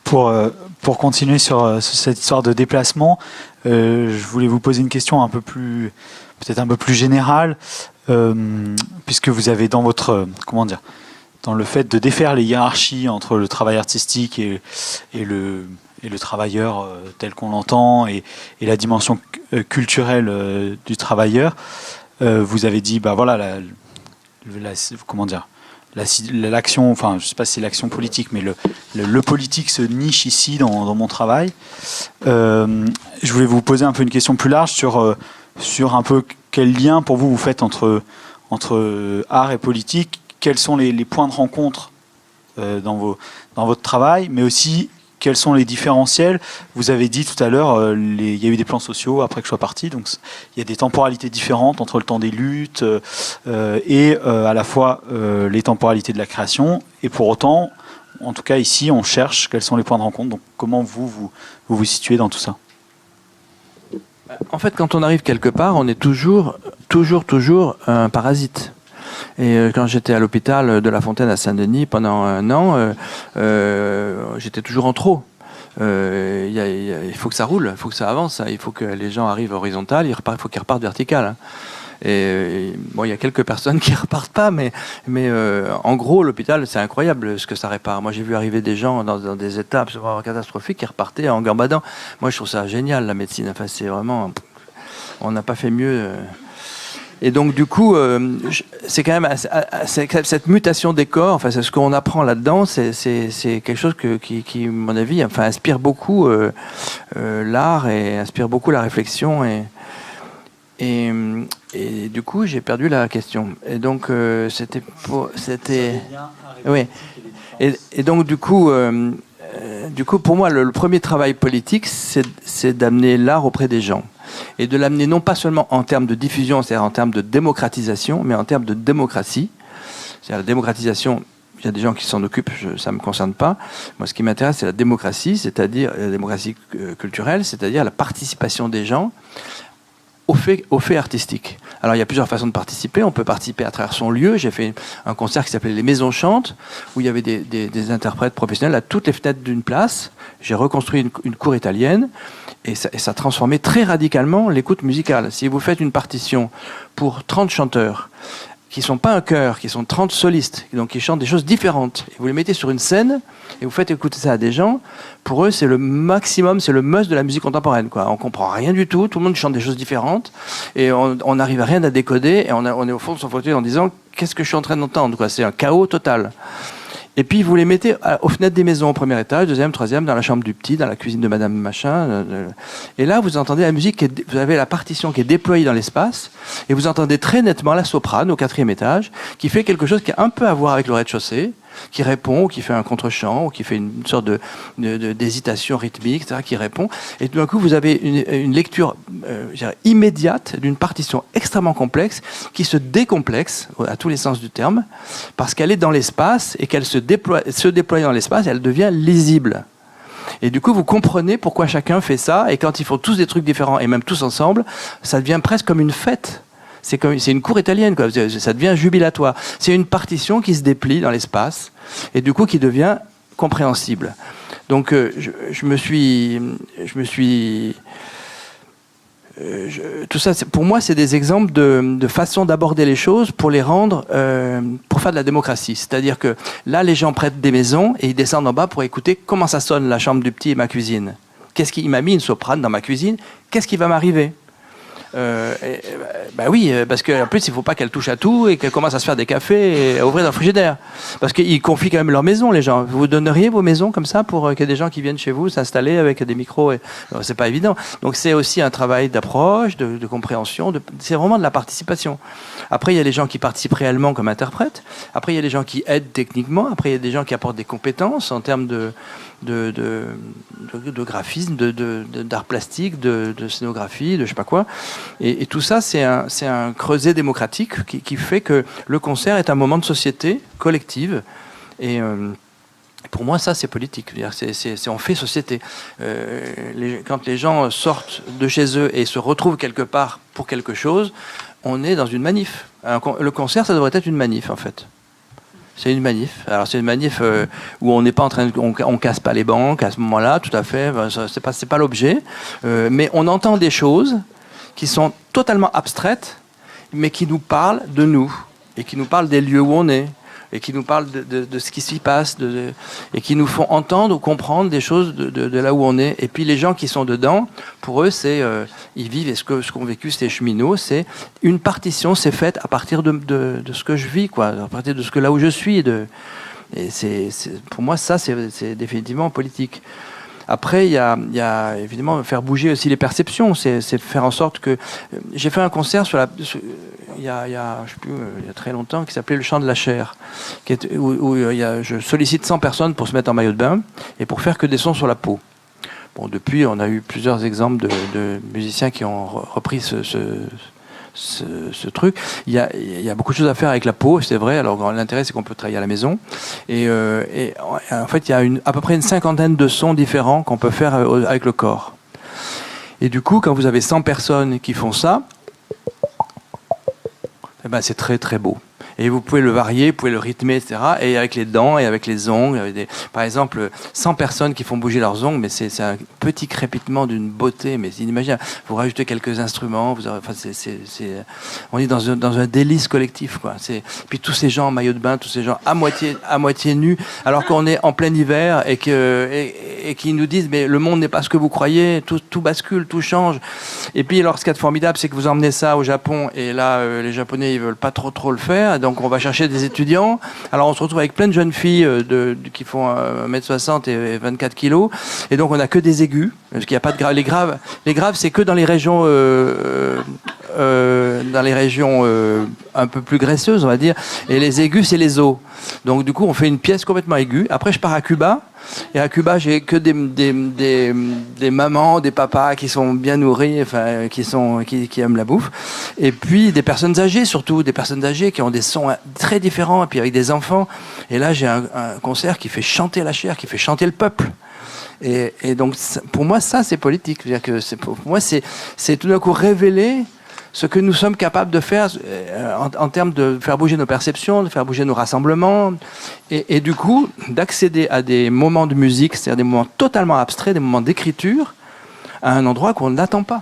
Pour continuer sur cette histoire de déplacement, je voulais vous poser une question peut-être un peu plus générale, puisque vous avez dans votre... dans le fait de défaire les hiérarchies entre le travail artistique et le travailleur tel qu'on l'entend et la dimension culturelle du travailleur, vous avez dit l'action, enfin je sais pas si c'est l'action politique, mais le politique se niche ici dans mon travail. Je voulais vous poser un peu une question plus large sur un peu quel lien pour vous faites entre art et politique. quels sont les points de rencontre dans votre travail, mais aussi quels sont les différentiels. Vous avez dit tout à l'heure, il y a eu des plans sociaux après que je sois parti, donc il y a des temporalités différentes entre le temps des luttes et à la fois les temporalités de la création. Et pour autant, en tout cas ici, on cherche quels sont les points de rencontre. Donc comment vous situez dans tout ça? En fait, quand on arrive quelque part, on est toujours un parasite. Et quand j'étais à l'hôpital de La Fontaine à Saint-Denis pendant 1 an, j'étais toujours en trop. Il faut que ça roule, il faut que ça avance, il faut que les gens arrivent horizontal, il faut qu'ils repartent vertical. Hein. Et bon, il y a quelques personnes qui repartent pas, mais en gros, l'hôpital, c'est incroyable ce que ça répare. Moi, j'ai vu arriver des gens dans des états absolument catastrophiques qui repartaient en gambadant. Moi, je trouve ça génial, la médecine. Enfin, c'est vraiment... On n'a pas fait mieux... Et donc, du coup, c'est quand même cette mutation des corps. Enfin, c'est ce qu'on apprend là-dedans. C'est quelque chose qui, à mon avis, enfin, inspire beaucoup l'art et inspire beaucoup la réflexion. Et du coup, j'ai perdu la question. Et donc, c'était. Oui. Et donc, du coup, pour moi, le premier travail politique, c'est d'amener l'art auprès des gens. Et de l'amener non pas seulement en termes de diffusion, c'est-à-dire en termes de démocratisation, mais en termes de démocratie. C'est-à-dire la démocratisation, il y a des gens qui s'en occupent, ça ne me concerne pas. Moi, ce qui m'intéresse, c'est la démocratie, c'est-à-dire la démocratie culturelle, c'est-à-dire la participation des gens au fait artistique. Alors, il y a plusieurs façons de participer. On peut participer à travers son lieu. J'ai fait un concert qui s'appelait Les Maisons Chantent, où il y avait des interprètes professionnels à toutes les fenêtres d'une place. J'ai reconstruit une cour italienne. Et ça a transformé très radicalement l'écoute musicale. Si vous faites une partition pour 30 chanteurs, qui ne sont pas un chœur, qui sont 30 solistes, donc qui chantent des choses différentes, et vous les mettez sur une scène, et vous faites écouter ça à des gens, pour eux, c'est le maximum, c'est le must de la musique contemporaine, quoi. On ne comprend rien du tout le monde chante des choses différentes, et on n'arrive à rien à décoder, et on est au fond de son fauteuil en disant « qu'est-ce que je suis en train d'entendre ?» C'est un chaos total. Et puis vous les mettez aux fenêtres des maisons, au premier étage, deuxième, troisième, dans la chambre du petit, dans la cuisine de Madame Machin. Et là, vous entendez la musique, vous avez la partition qui est déployée dans l'espace, et vous entendez très nettement la soprane au 4e étage, qui fait quelque chose qui a un peu à voir avec le rez-de-chaussée, qui répond, ou qui fait un contre-champ, ou qui fait une sorte d'hésitation rythmique, etc., qui répond. Et tout d'un coup, vous avez une lecture immédiate d'une partition extrêmement complexe, qui se décomplexe, à tous les sens du terme, parce qu'elle est dans l'espace, et qu'elle se déploie dans l'espace, elle devient lisible. Et du coup, vous comprenez pourquoi chacun fait ça, et quand ils font tous des trucs différents, et même tous ensemble, ça devient presque comme une fête. C'est une cour italienne, quoi. Ça devient jubilatoire. C'est une partition qui se déplie dans l'espace et du coup qui devient compréhensible. Donc tout ça, pour moi, c'est des exemples de façon d'aborder les choses pour les rendre, pour faire de la démocratie. C'est-à-dire que là, les gens prêtent des maisons et ils descendent en bas pour écouter comment ça sonne la chambre du petit et ma cuisine. Il m'a mis une soprane dans ma cuisine. Qu'est-ce qui va m'arriver ? Oui, parce qu'en plus, il ne faut pas qu'elle touche à tout et qu'elle commence à se faire des cafés et à ouvrir un frigidaire. Parce qu'ils confient quand même leur maison, les gens. Vous donneriez vos maisons comme ça pour qu'il y ait des gens qui viennent chez vous s'installer avec des micros c'est pas évident. Donc c'est aussi un travail d'approche, de compréhension. C'est vraiment de la participation. Après, il y a les gens qui participent réellement comme interprètes. Après, il y a les gens qui aident techniquement. Après, il y a des gens qui apportent des compétences en termes de graphisme, d'art plastique, de scénographie, de je sais pas quoi. Et tout ça, c'est un creuset démocratique qui fait que le concert est un moment de société collective. Et pour moi, ça, c'est politique. On fait société. Quand les gens sortent de chez eux et se retrouvent quelque part pour quelque chose, on est dans une manif. Le concert, ça devrait être une manif, en fait. C'est une manif. Alors c'est une manif où on n'est pas en train on casse pas les banques à ce moment-là, tout à fait. C'est pas l'objet. Mais on entend des choses qui sont totalement abstraites, mais qui nous parlent de nous et qui nous parlent des lieux où on est et qui nous parlent de ce qui s'y passe et qui nous font entendre ou comprendre des choses de là où on est. Et puis les gens qui sont dedans, pour eux, ils vivent, et ce qu'ont vécu ces cheminots, c'est une partition, c'est faite à partir de ce que je vis, quoi, à partir de là où je suis. Et pour moi, ça, c'est définitivement politique. Après, il y a évidemment faire bouger aussi les perceptions. C'est faire en sorte que... J'ai fait un concert il y a, je sais plus, il y a très longtemps, qui s'appelait le Chant de la Chair, où je sollicite 100 personnes pour se mettre en maillot de bain et pour faire que des sons sur la peau. Bon, depuis, on a eu plusieurs exemples de musiciens qui ont repris ce truc. Il y a beaucoup de choses à faire avec la peau, c'est vrai. Alors l'intérêt, c'est qu'on peut travailler à la maison. Et en fait, il y a à peu près une cinquantaine de sons différents qu'on peut faire avec le corps. Et du coup, quand vous avez 100 personnes qui font ça, eh ben, c'est très très beau. Et vous pouvez le varier, vous pouvez le rythmer, etc. Et avec les dents et avec les ongles. Par exemple, 100 personnes qui font bouger leurs ongles, mais c'est un petit crépitement d'une beauté, mais c'est inimaginable. Vous rajoutez quelques instruments, on est dans un délice collectif, quoi. Puis tous ces gens en maillot de bain, tous ces gens à moitié nus, alors qu'on est en plein hiver et qui nous disent, mais le monde n'est pas ce que vous croyez, tout bascule, tout change. Et puis, alors, ce qui est formidable, c'est que vous emmenez ça au Japon, et là, les Japonais, ils veulent pas trop le faire. Donc on va chercher des étudiants. Alors on se retrouve avec plein de jeunes filles qui font 1m60 et 24 kilos. Et donc on n'a que des aigus, parce qu'il n'y a pas de graves. Les graves, c'est que dans les régions un peu plus graisseuses, on va dire. Et les aigus, c'est les os. Donc du coup, on fait une pièce complètement aiguë. Après, je pars à Cuba. Et à Cuba, j'ai que des mamans, des papas qui sont bien nourris, enfin, qui aiment la bouffe. Et puis des personnes âgées, surtout des personnes âgées qui ont des sons très différents, et puis avec des enfants. Et là, j'ai un concert qui fait chanter la chair, qui fait chanter le peuple. Et donc, pour moi, ça, c'est politique. C'est-à-dire que pour moi, c'est tout d'un coup révéler ce que nous sommes capables de faire en termes de faire bouger nos perceptions, de faire bouger nos rassemblements, et du coup, d'accéder à des moments de musique, c'est-à-dire des moments totalement abstraits, des moments d'écriture, à un endroit qu'on n'attend pas.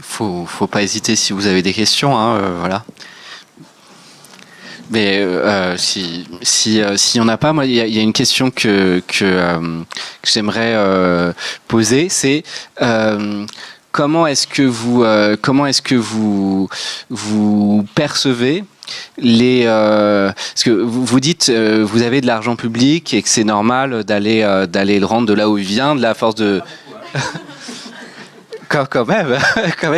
Faut pas hésiter si vous avez des questions, hein, voilà. Mais si y en a pas, moi il y a une question que j'aimerais poser, c'est comment est-ce que vous percevez parce que vous dites vous avez de l'argent public et que c'est normal d'aller le rendre de là où il vient, de la force de Quand même,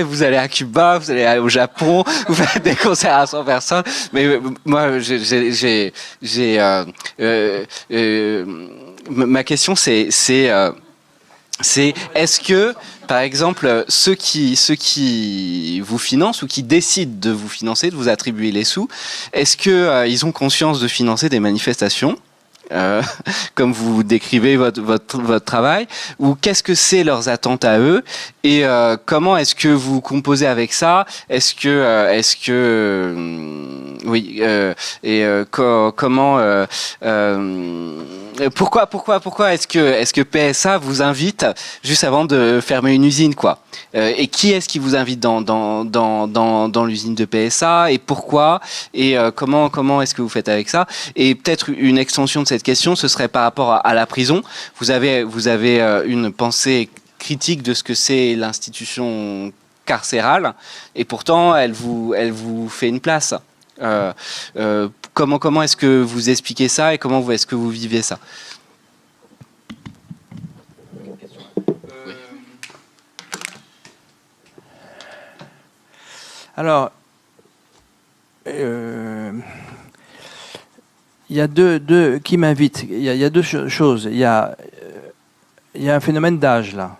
vous allez à Cuba, vous allez au Japon, vous faites des concerts à 100 personnes. Mais moi, ma question, c'est est-ce que, par exemple, ceux qui vous financent ou qui décident de vous financer, de vous attribuer les sous, est-ce que ils ont conscience de financer des manifestations? Comme vous décrivez votre travail, ou qu'est-ce que c'est leurs attentes à eux, et comment est-ce que vous composez avec ça? Comment pourquoi est-ce que PSA vous invite juste avant de fermer une usine, quoi? Et qui est-ce qui vous invite dans l'usine de PSA, et pourquoi, et comment est-ce que vous faites avec ça? Et peut-être une extension de cette question, ce serait par rapport à la prison. Vous avez une pensée critique de ce que c'est l'institution carcérale, et pourtant elle vous fait une place. Comment est-ce que vous expliquez ça, et comment est-ce que vous vivez ça? Alors, il y a deux qui m'invitent. Il y a deux choses. Il y a un phénomène d'âge là.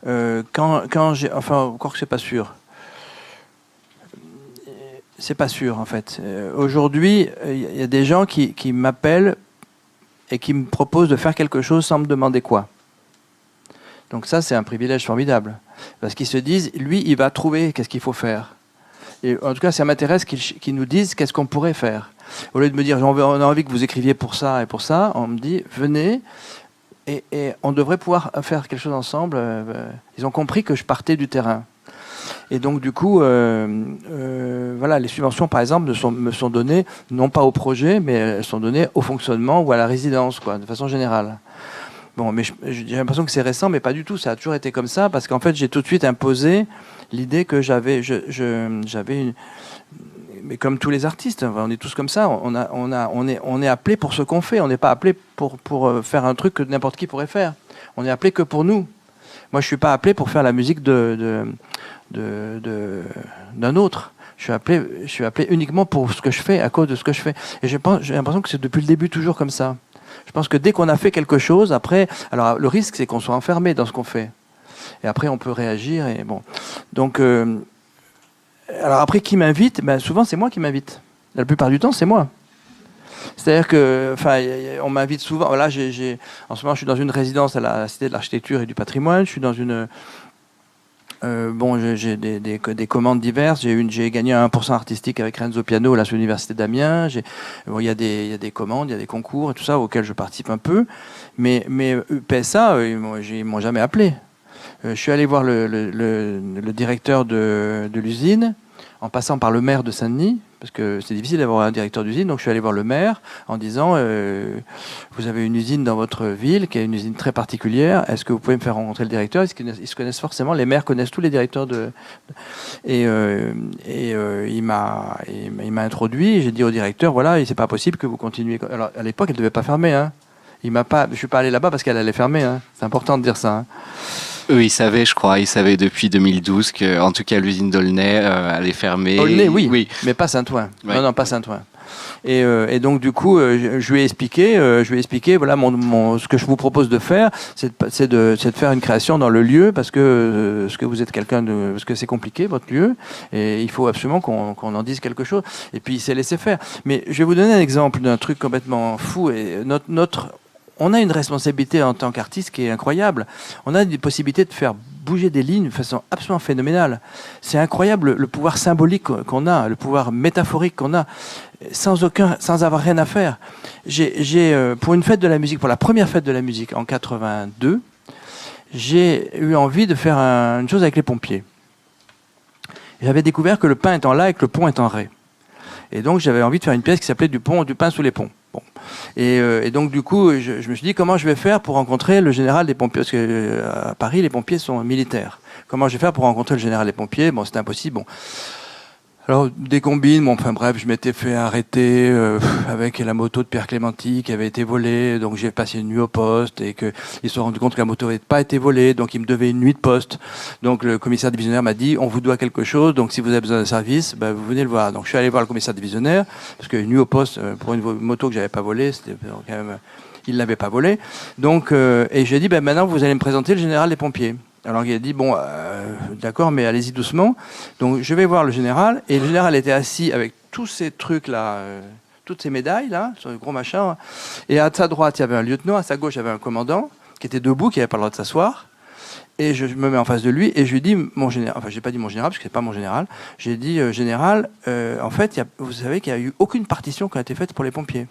Encore que c'est pas sûr. C'est pas sûr en fait. Aujourd'hui, il y a des gens qui m'appellent et qui me proposent de faire quelque chose sans me demander quoi. Donc ça, c'est un privilège formidable, parce qu'ils se disent, lui, il va trouver qu'est-ce qu'il faut faire. Et en tout cas, ça m'intéresse qu'ils nous disent qu'est-ce qu'on pourrait faire. Au lieu de me dire, on a envie que vous écriviez pour ça et pour ça, on me dit, venez, et on devrait pouvoir faire quelque chose ensemble. Ils ont compris que je partais du terrain. Et donc, du coup, voilà, les subventions, par exemple, me sont données, non pas au projet, mais elles sont données au fonctionnement ou à la résidence, quoi, de façon générale. Bon, mais j'ai l'impression que c'est récent, mais pas du tout. Ça a toujours été comme ça, parce qu'en fait, j'ai tout de suite imposé l'idée que j'avais une... Mais comme tous les artistes, on est tous comme ça. On est appelé pour ce qu'on fait. On n'est pas appelé pour faire un truc que n'importe qui pourrait faire. On est appelé que pour nous. Moi, je suis pas appelé pour faire la musique d'un autre. Je suis appelé uniquement pour ce que je fais, à cause de ce que je fais. Et j'ai l'impression que c'est depuis le début toujours comme ça. Je pense que dès qu'on a fait quelque chose, après, alors le risque, c'est qu'on soit enfermé dans ce qu'on fait. Et après, on peut réagir. Et bon. Donc, alors après, qui m'invite? Ben, souvent, c'est moi qui m'invite. La plupart du temps, c'est moi. C'est-à-dire que, enfin, on m'invite souvent. Là, en ce moment, je suis dans une résidence à la Cité de l'Architecture et du Patrimoine. Je suis dans une. J'ai des commandes diverses. J'ai gagné un 1% artistique avec Renzo Piano à l'Université d'Amiens. Il y a des commandes, il y a des concours et tout ça auxquels je participe un peu. Mais PSA, ils m'ont jamais appelé. Je suis allé voir le directeur de l'usine, en passant par le maire de Saint-Denis, parce que c'est difficile d'avoir un directeur d'usine. Donc je suis allé voir le maire en disant vous avez une usine dans votre ville qui est une usine très particulière. Est-ce que vous pouvez me faire rencontrer le directeur? Ils se connaissent forcément. Les maires connaissent tous les directeurs il m'a introduit. J'ai dit au directeur voilà, c'est pas possible que vous continuiez. Alors à l'époque, elle devait pas fermer. Hein. Je suis pas allé là-bas parce qu'elle allait fermer. Hein. C'est important de dire ça. Hein. Eux, ils savaient, je crois, depuis 2012 que, en tout cas, l'usine d'Aulnay allait fermer. Aulnay, oui, mais pas Saint-Ouen. Ouais. Non, pas Saint-Ouen. Et donc du coup, je lui ai expliqué, voilà, ce que je vous propose de faire, c'est de faire une création dans le lieu parce que vous êtes parce que c'est compliqué votre lieu et il faut absolument qu'on en dise quelque chose. Et puis il s'est laissé faire. Mais je vais vous donner un exemple d'un truc complètement fou et on a une responsabilité en tant qu'artiste qui est incroyable. On a des possibilités de faire bouger des lignes de façon absolument phénoménale. C'est incroyable le pouvoir symbolique qu'on a, le pouvoir métaphorique qu'on a, sans avoir rien à faire. Pour une fête de la musique, pour la première fête de la musique en 82, j'ai eu envie de faire une chose avec les pompiers. J'avais découvert que le pain est en la et que le pont est en ré. Et donc j'avais envie de faire une pièce qui s'appelait du pain sous les ponts. Bon. Et donc du coup, je me suis dit comment je vais faire pour rencontrer le général des pompiers, parce que à Paris les pompiers sont militaires. Comment je vais faire pour rencontrer le général des pompiers? Bon, c'était impossible. Bon. Alors des combines, bon, enfin bref, je m'étais fait arrêter avec la moto de Pierre Clémenti qui avait été volée, donc j'ai passé une nuit au poste et qu'ils se sont rendus compte que la moto n'avait pas été volée, donc ils me devaient une nuit de poste. Donc le commissaire divisionnaire m'a dit on vous doit quelque chose, donc si vous avez besoin de service, ben, vous venez le voir. Donc je suis allé voir le commissaire divisionnaire parce qu'une nuit au poste pour une moto que j'avais pas volée, c'était quand même, il l'avait pas volée. Donc et j'ai dit ben maintenant vous allez me présenter le général des pompiers. Alors il a dit bon d'accord mais allez-y doucement. Donc je vais voir le général et le général était assis avec tous ces trucs là, toutes ces médailles là sur le gros machin. Et à sa droite il y avait un lieutenant, à sa gauche il y avait un commandant qui était debout, qui n'avait pas le droit de s'asseoir. Et je me mets en face de lui et je lui dis mon général, enfin j'ai pas dit mon général parce que c'est pas mon général. J'ai dit général, en fait vous savez qu'il n'y a eu aucune partition qui a été faite pour les pompiers.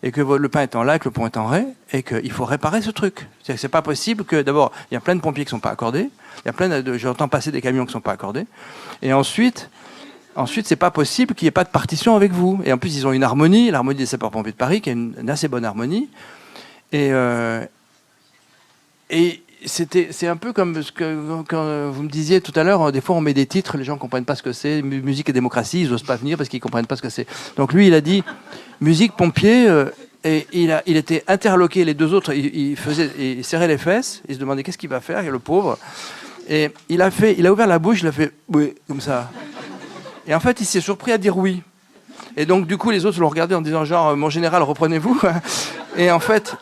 Et que le pain est en la, que le pont est en ré, et qu'il faut réparer ce truc. C'est pas possible que, d'abord, il y a plein de pompiers qui ne sont pas accordés, j'entends passer des camions qui ne sont pas accordés, et ensuite c'est pas possible qu'il n'y ait pas de partition avec vous. Et en plus, ils ont une harmonie, l'harmonie des sapeurs-pompiers de Paris, qui est une assez bonne harmonie, et c'est un peu comme quand vous me disiez tout à l'heure, des fois on met des titres, les gens ne comprennent pas ce que c'est, musique et démocratie, ils n'osent pas venir parce qu'ils ne comprennent pas ce que c'est. Donc lui, il a dit musique, pompier, et il était interloqué, les deux autres, il serrait les fesses, il se demandait qu'est-ce qu'il va faire, le pauvre. Et il a ouvert la bouche, il a fait oui, comme ça. Et en fait, il s'est surpris à dire oui. Et donc du coup, les autres l'ont regardé en disant genre, mon général, reprenez-vous. Et en fait,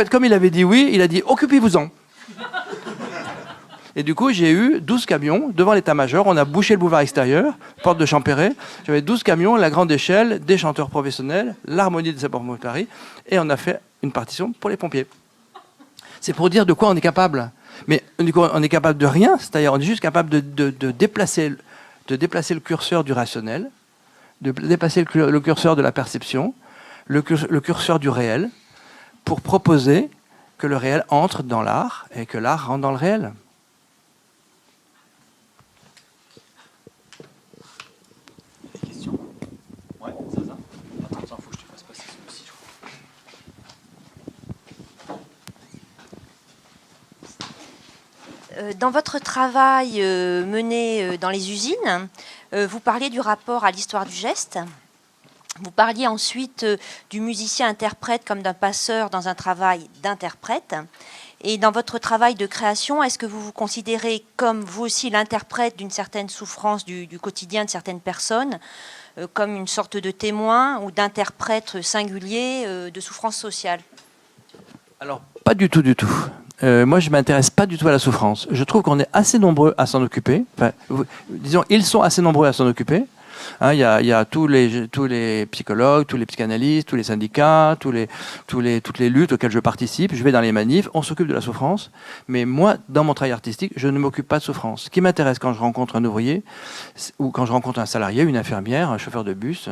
comme il avait dit oui, il a dit occupez-vous-en. Et du coup, j'ai eu 12 camions devant l'état-major. On a bouché le boulevard extérieur, porte de Champéret. J'avais 12 camions, la grande échelle, des chanteurs professionnels, l'harmonie des sapeurs-pompiers de Paris. Et on a fait une partition pour les pompiers. C'est pour dire de quoi on est capable. Mais du coup, on est capable de rien. C'est-à-dire, on est juste capable de déplacer le curseur du rationnel, de déplacer le curseur de la perception, le curseur du réel, pour proposer que le réel entre dans l'art et que l'art rentre dans le réel. Des questions ? Ouais, c'est ça. Attends, faut que je te fasse passer celui-ci, je crois. Dans votre travail mené dans les usines, vous parliez du rapport à l'histoire du geste. Vous parliez ensuite du musicien-interprète comme d'un passeur dans un travail d'interprète. Et dans votre travail de création, est-ce que vous vous considérez comme vous aussi l'interprète d'une certaine souffrance du quotidien de certaines personnes, comme une sorte de témoin ou d'interprète singulier de souffrance sociale? Alors, pas du tout, du tout. Moi, je ne m'intéresse pas du tout à la souffrance. Je trouve qu'on est assez nombreux à s'en occuper. Enfin, disons, ils sont assez nombreux à s'en occuper. Hein, il y a tous les psychologues, tous les psychanalystes, tous les syndicats, toutes les luttes auxquelles je participe. Je vais dans les manifs, on s'occupe de la souffrance. Mais moi, dans mon travail artistique, je ne m'occupe pas de souffrance. Ce qui m'intéresse quand je rencontre un ouvrier ou quand je rencontre un salarié, une infirmière, un chauffeur de bus,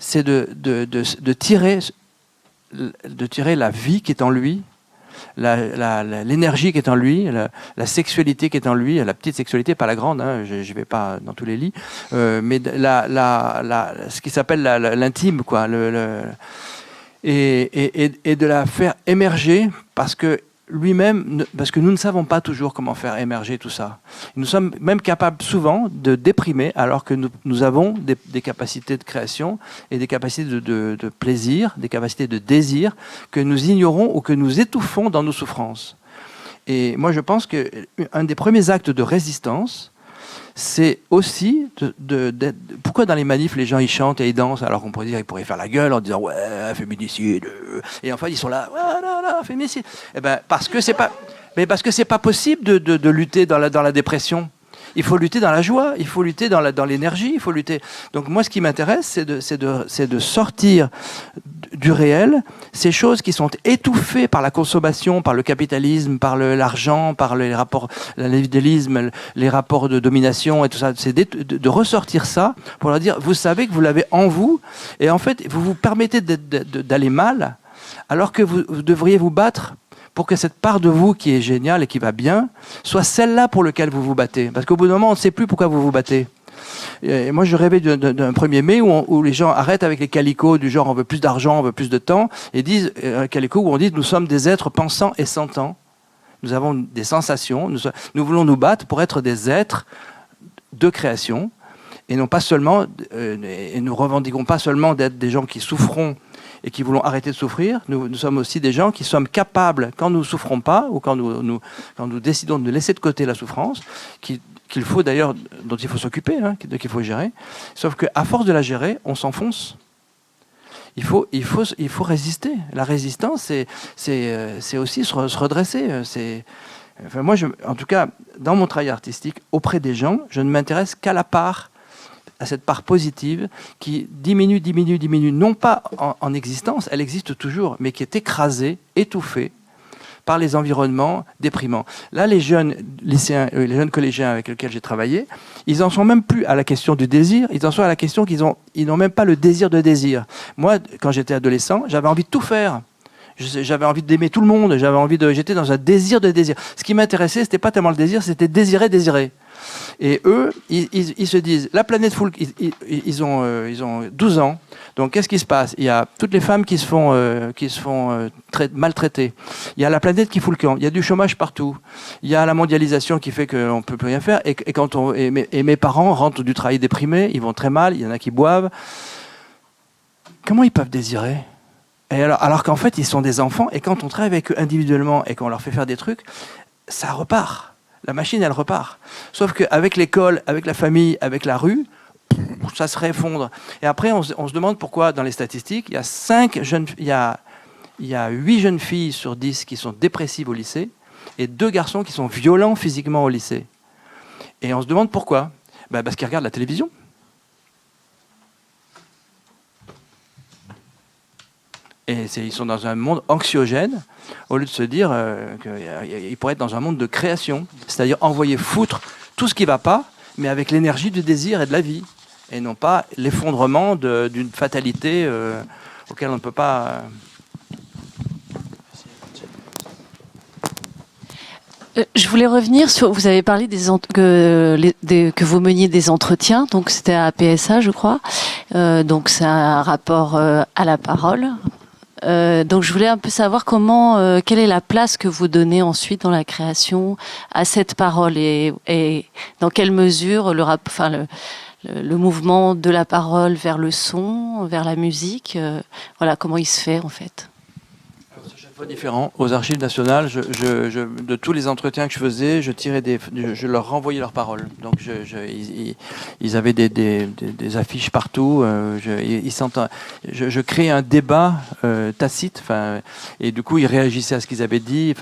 c'est de tirer la vie qui est en lui, l'énergie qui est en lui, la sexualité qui est en lui, la petite sexualité, pas la grande, hein, je ne vais pas dans tous les lits, mais ce qui s'appelle l'intime, quoi, et de la faire émerger, parce que nous ne savons pas toujours comment faire émerger tout ça. Nous sommes même capables souvent de déprimer, alors que nous avons des capacités de création et des capacités de plaisir, des capacités de désir que nous ignorons ou que nous étouffons dans nos souffrances. Et moi, je pense qu'un des premiers actes de résistance, c'est aussi pourquoi dans les manifs les gens ils chantent et ils dansent alors qu'on pourrait dire ils pourraient faire la gueule en disant ouais féminicide, et en fait ils sont là ouais là féminicide. Eh ben parce que c'est pas possible de lutter dans la dépression. Il faut lutter dans la joie, il faut lutter dans l'énergie, il faut lutter. Donc moi, ce qui m'intéresse, c'est de sortir du réel ces choses qui sont étouffées par la consommation, par le capitalisme, par l'argent, par les rapports, l'individualisme, les rapports de domination et tout ça. C'est de ressortir ça pour leur dire, vous savez que vous l'avez en vous, et en fait, vous vous permettez d'aller mal, alors que vous devriez vous battre pour que cette part de vous qui est géniale et qui va bien soit celle-là pour laquelle vous vous battez. Parce qu'au bout d'un moment, on ne sait plus pourquoi vous vous battez. Et moi, je rêvais d'un 1er mai où les gens arrêtent avec les calicots du genre on veut plus d'argent, on veut plus de temps, et disent un calicot où on dit nous sommes des êtres pensants et sentants. Nous avons des sensations, nous voulons nous battre pour être des êtres de création, et non pas seulement, et nous revendiquons pas seulement d'être des gens qui souffront et qui voulons arrêter de souffrir. Nous sommes aussi des gens qui sommes capables, quand nous ne souffrons pas, ou quand nous décidons de laisser de côté la souffrance, qu'il faut d'ailleurs, dont il faut s'occuper, hein, qu'il faut gérer, sauf qu'à force de la gérer, on s'enfonce. Il faut résister. La résistance, c'est aussi se redresser. Enfin, moi, en tout cas, dans mon travail artistique, auprès des gens, je ne m'intéresse qu'à à cette part positive qui diminue, non pas en existence, elle existe toujours, mais qui est écrasée, étouffée par les environnements déprimants. Là, les jeunes lycéens, les jeunes collégiens avec lesquels j'ai travaillé, ils en sont même plus à la question du désir, ils en sont à la question ils n'ont même pas le désir de désir. Moi, quand j'étais adolescent, j'avais envie de tout faire. J'avais envie d'aimer tout le monde, j'étais dans un désir de désir. Ce qui m'intéressait, c'était pas tellement le désir, c'était désirer. Et eux, ils se disent, la planète foule, ils ont 12 ans, donc qu'est-ce qui se passe? Il y a toutes les femmes qui se font maltraiter. Il y a la planète qui fout le camp, il y a du chômage partout. Il y a la mondialisation qui fait qu'on ne peut plus rien faire. Et mes parents rentrent du travail déprimés, ils vont très mal, il y en a qui boivent. Comment ils peuvent désirer? Et alors qu'en fait, ils sont des enfants, et quand on travaille avec eux individuellement et qu'on leur fait faire des trucs, ça repart. La machine, elle repart. Sauf qu'avec l'école, avec la famille, avec la rue, ça se réeffondre. Et après, on se demande pourquoi, dans les statistiques, il y a 8 jeunes filles sur 10 qui sont dépressives au lycée, et 2 garçons qui sont violents physiquement au lycée. Et on se demande pourquoi. Parce qu'ils regardent la télévision. Et ils sont dans un monde anxiogène, au lieu de se dire qu'ils pourraient être dans un monde de création, c'est-à-dire envoyer foutre tout ce qui ne va pas, mais avec l'énergie du désir et de la vie, et non pas l'effondrement d'une fatalité auquel on ne peut pas... Je voulais revenir sur, vous avez parlé que vous meniez des entretiens, donc c'était à PSA, je crois, donc c'est un rapport à la parole. Donc je voulais un peu savoir quelle est la place que vous donnez ensuite dans la création à cette parole et dans quelle mesure le mouvement de la parole vers le son, vers la musique, voilà comment il se fait en fait. Pas différent. Aux Archives nationales, de tous les entretiens que je faisais, je leur renvoyais leurs paroles. Donc ils avaient des affiches partout. Je créais un débat tacite. Et du coup, ils réagissaient à ce qu'ils avaient dit.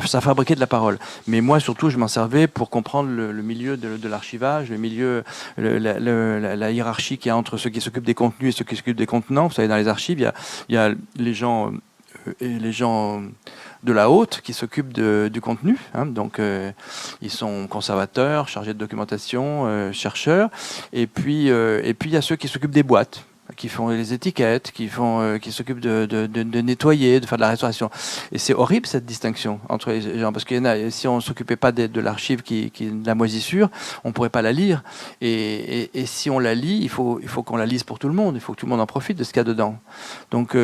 Ça fabriquait de la parole. Mais moi, surtout, je m'en servais pour comprendre le milieu de l'archivage, le milieu, la hiérarchie qu'il y a entre ceux qui s'occupent des contenus et ceux qui s'occupent des contenants. Vous savez, dans les archives, il y a les gens et les gens de la haute qui s'occupent du contenu. Donc, ils sont conservateurs, chargés de documentation, chercheurs. Et puis, il y a ceux qui s'occupent des boîtes, qui font les étiquettes, qui s'occupent de nettoyer, de faire de la restauration. Et c'est horrible cette distinction entre les gens, parce que si on s'occupait pas de l'archive qui est de la moisissure, on pourrait pas la lire. Et si on la lit, il faut qu'on la lise pour tout le monde. Il faut que tout le monde en profite de ce qu'il y a dedans. Donc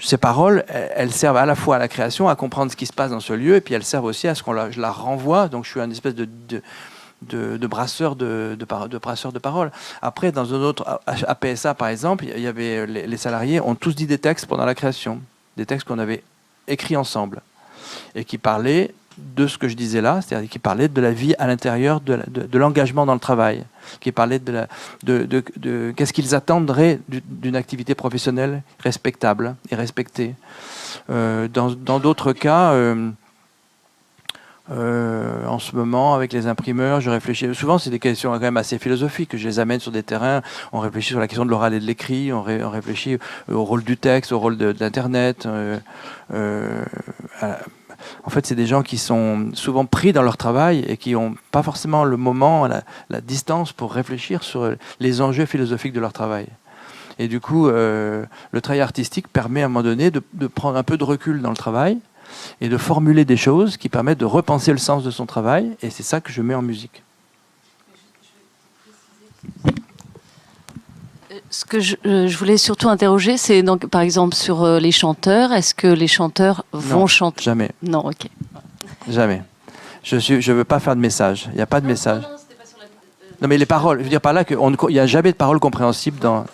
ces paroles, elles servent à la fois à la création, à comprendre ce qui se passe dans ce lieu, et puis elles servent aussi à ce je la renvoie. Donc je suis un espèce de brasseur de paroles. Après, dans un autre, à PSA par exemple, il y avait les salariés ont tous dit des textes pendant la création, des textes qu'on avait écrits ensemble et qui parlaient de ce que je disais là, c'est-à-dire qui parlait de la vie à l'intérieur de l'engagement dans le travail, qui parlait de qu'est-ce qu'ils attendraient d'une activité professionnelle respectable et respectée. Dans d'autres cas, en ce moment, avec les imprimeurs, je réfléchis. Souvent, c'est des questions quand même assez philosophiques. Je les amène sur des terrains. On réfléchit sur la question de l'oral et de l'écrit. On réfléchit au rôle du texte, au rôle de l'Internet. En fait, c'est des gens qui sont souvent pris dans leur travail et qui n'ont pas forcément le moment, la distance pour réfléchir sur les enjeux philosophiques de leur travail. Et du coup, le travail artistique permet à un moment donné de prendre un peu de recul dans le travail et de formuler des choses qui permettent de repenser le sens de son travail. Et c'est ça que je mets en musique. Ce que je voulais surtout interroger, c'est donc par exemple sur les chanteurs. Est-ce que les chanteurs vont chanter? Jamais. Non, ok. Jamais. Je veux pas faire de message. Il n'y a pas de message. Non, mais les paroles, je veux dire par là qu'il n'y a jamais de paroles compréhensibles dans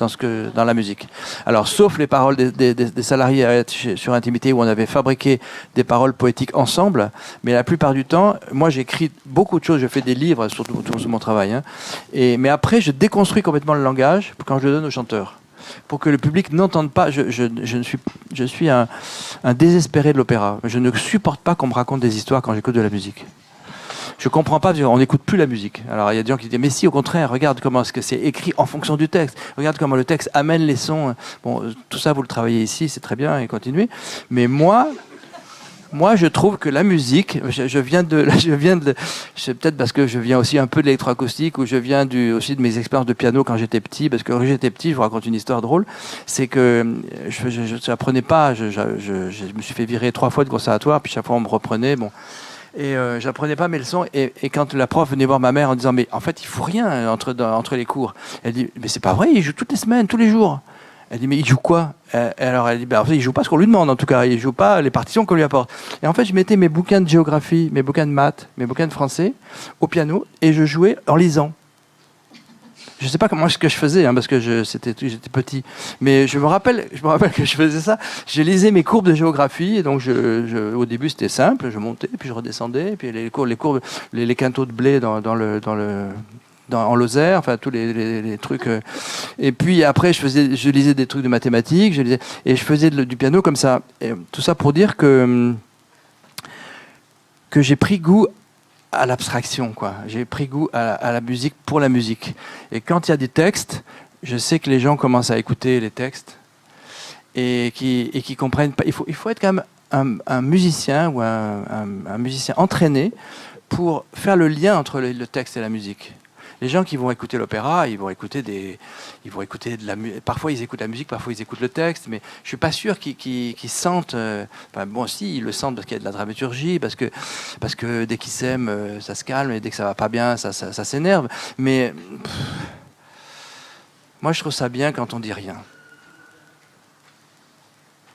la musique. Alors, sauf les paroles des salariés sur Intimité, où on avait fabriqué des paroles poétiques ensemble, mais la plupart du temps, moi j'écris beaucoup de choses, je fais des livres sur mon travail, mais après je déconstruis complètement le langage quand je le donne aux chanteurs, pour que le public n'entende pas. Je suis un désespéré de l'opéra. Je ne supporte pas qu'on me raconte des histoires quand j'écoute de la musique. Je comprends pas, on n'écoute plus la musique. Alors il y a des gens qui disent mais si, au contraire, regarde comment est-ce que c'est écrit en fonction du texte. Regarde comment le texte amène les sons. Bon, tout ça vous le travaillez ici, c'est très bien et continuez. Mais moi je trouve que la musique, c'est peut-être parce que je viens aussi un peu de l'électroacoustique, ou je viens aussi de mes expériences de piano quand j'étais petit, parce que quand j'étais petit, je vous raconte une histoire drôle, c'est que je n'apprenais pas, je me suis fait virer 3 fois de conservatoire, puis chaque fois on me reprenait, bon. Et j'apprenais pas mes leçons, et quand la prof venait voir ma mère en disant mais en fait il faut rien entre les cours, elle dit mais c'est pas vrai, il joue toutes les semaines, tous les jours. Elle dit mais il joue quoi? Alors elle dit en fait il joue pas ce qu'on lui demande, en tout cas il joue pas les partitions qu'on lui apporte. Et en fait je mettais mes bouquins de géographie, mes bouquins de maths, mes bouquins de français au piano, et je jouais en lisant. Je sais pas comment ce que je faisais, parce que j'étais petit, mais je me rappelle que je faisais ça. Je lisais mes courbes de géographie, et donc au début c'était simple, je montais, puis je redescendais, puis les courbes, les quintaux de blé en Lozère, enfin tous les trucs. Et puis après je lisais des trucs de mathématiques, et je faisais du piano comme ça. Et tout ça pour dire que j'ai pris goût à l'abstraction, quoi. J'ai pris goût à la musique pour la musique. Et quand il y a des textes, je sais que les gens commencent à écouter les textes et qui comprennent pas. Il faut être quand même un musicien ou un musicien entraîné pour faire le lien entre le texte et la musique. Les gens qui vont écouter l'opéra, ils vont écouter de la musique. Parfois ils écoutent la musique, parfois ils écoutent le texte, mais je suis pas sûr qu'ils sentent. Bon, si ils le sentent parce qu'il y a de la dramaturgie, parce que dès qu'ils s'aiment, ça se calme, et dès que ça va pas bien, ça s'énerve. Mais moi, je trouve ça bien quand on dit rien,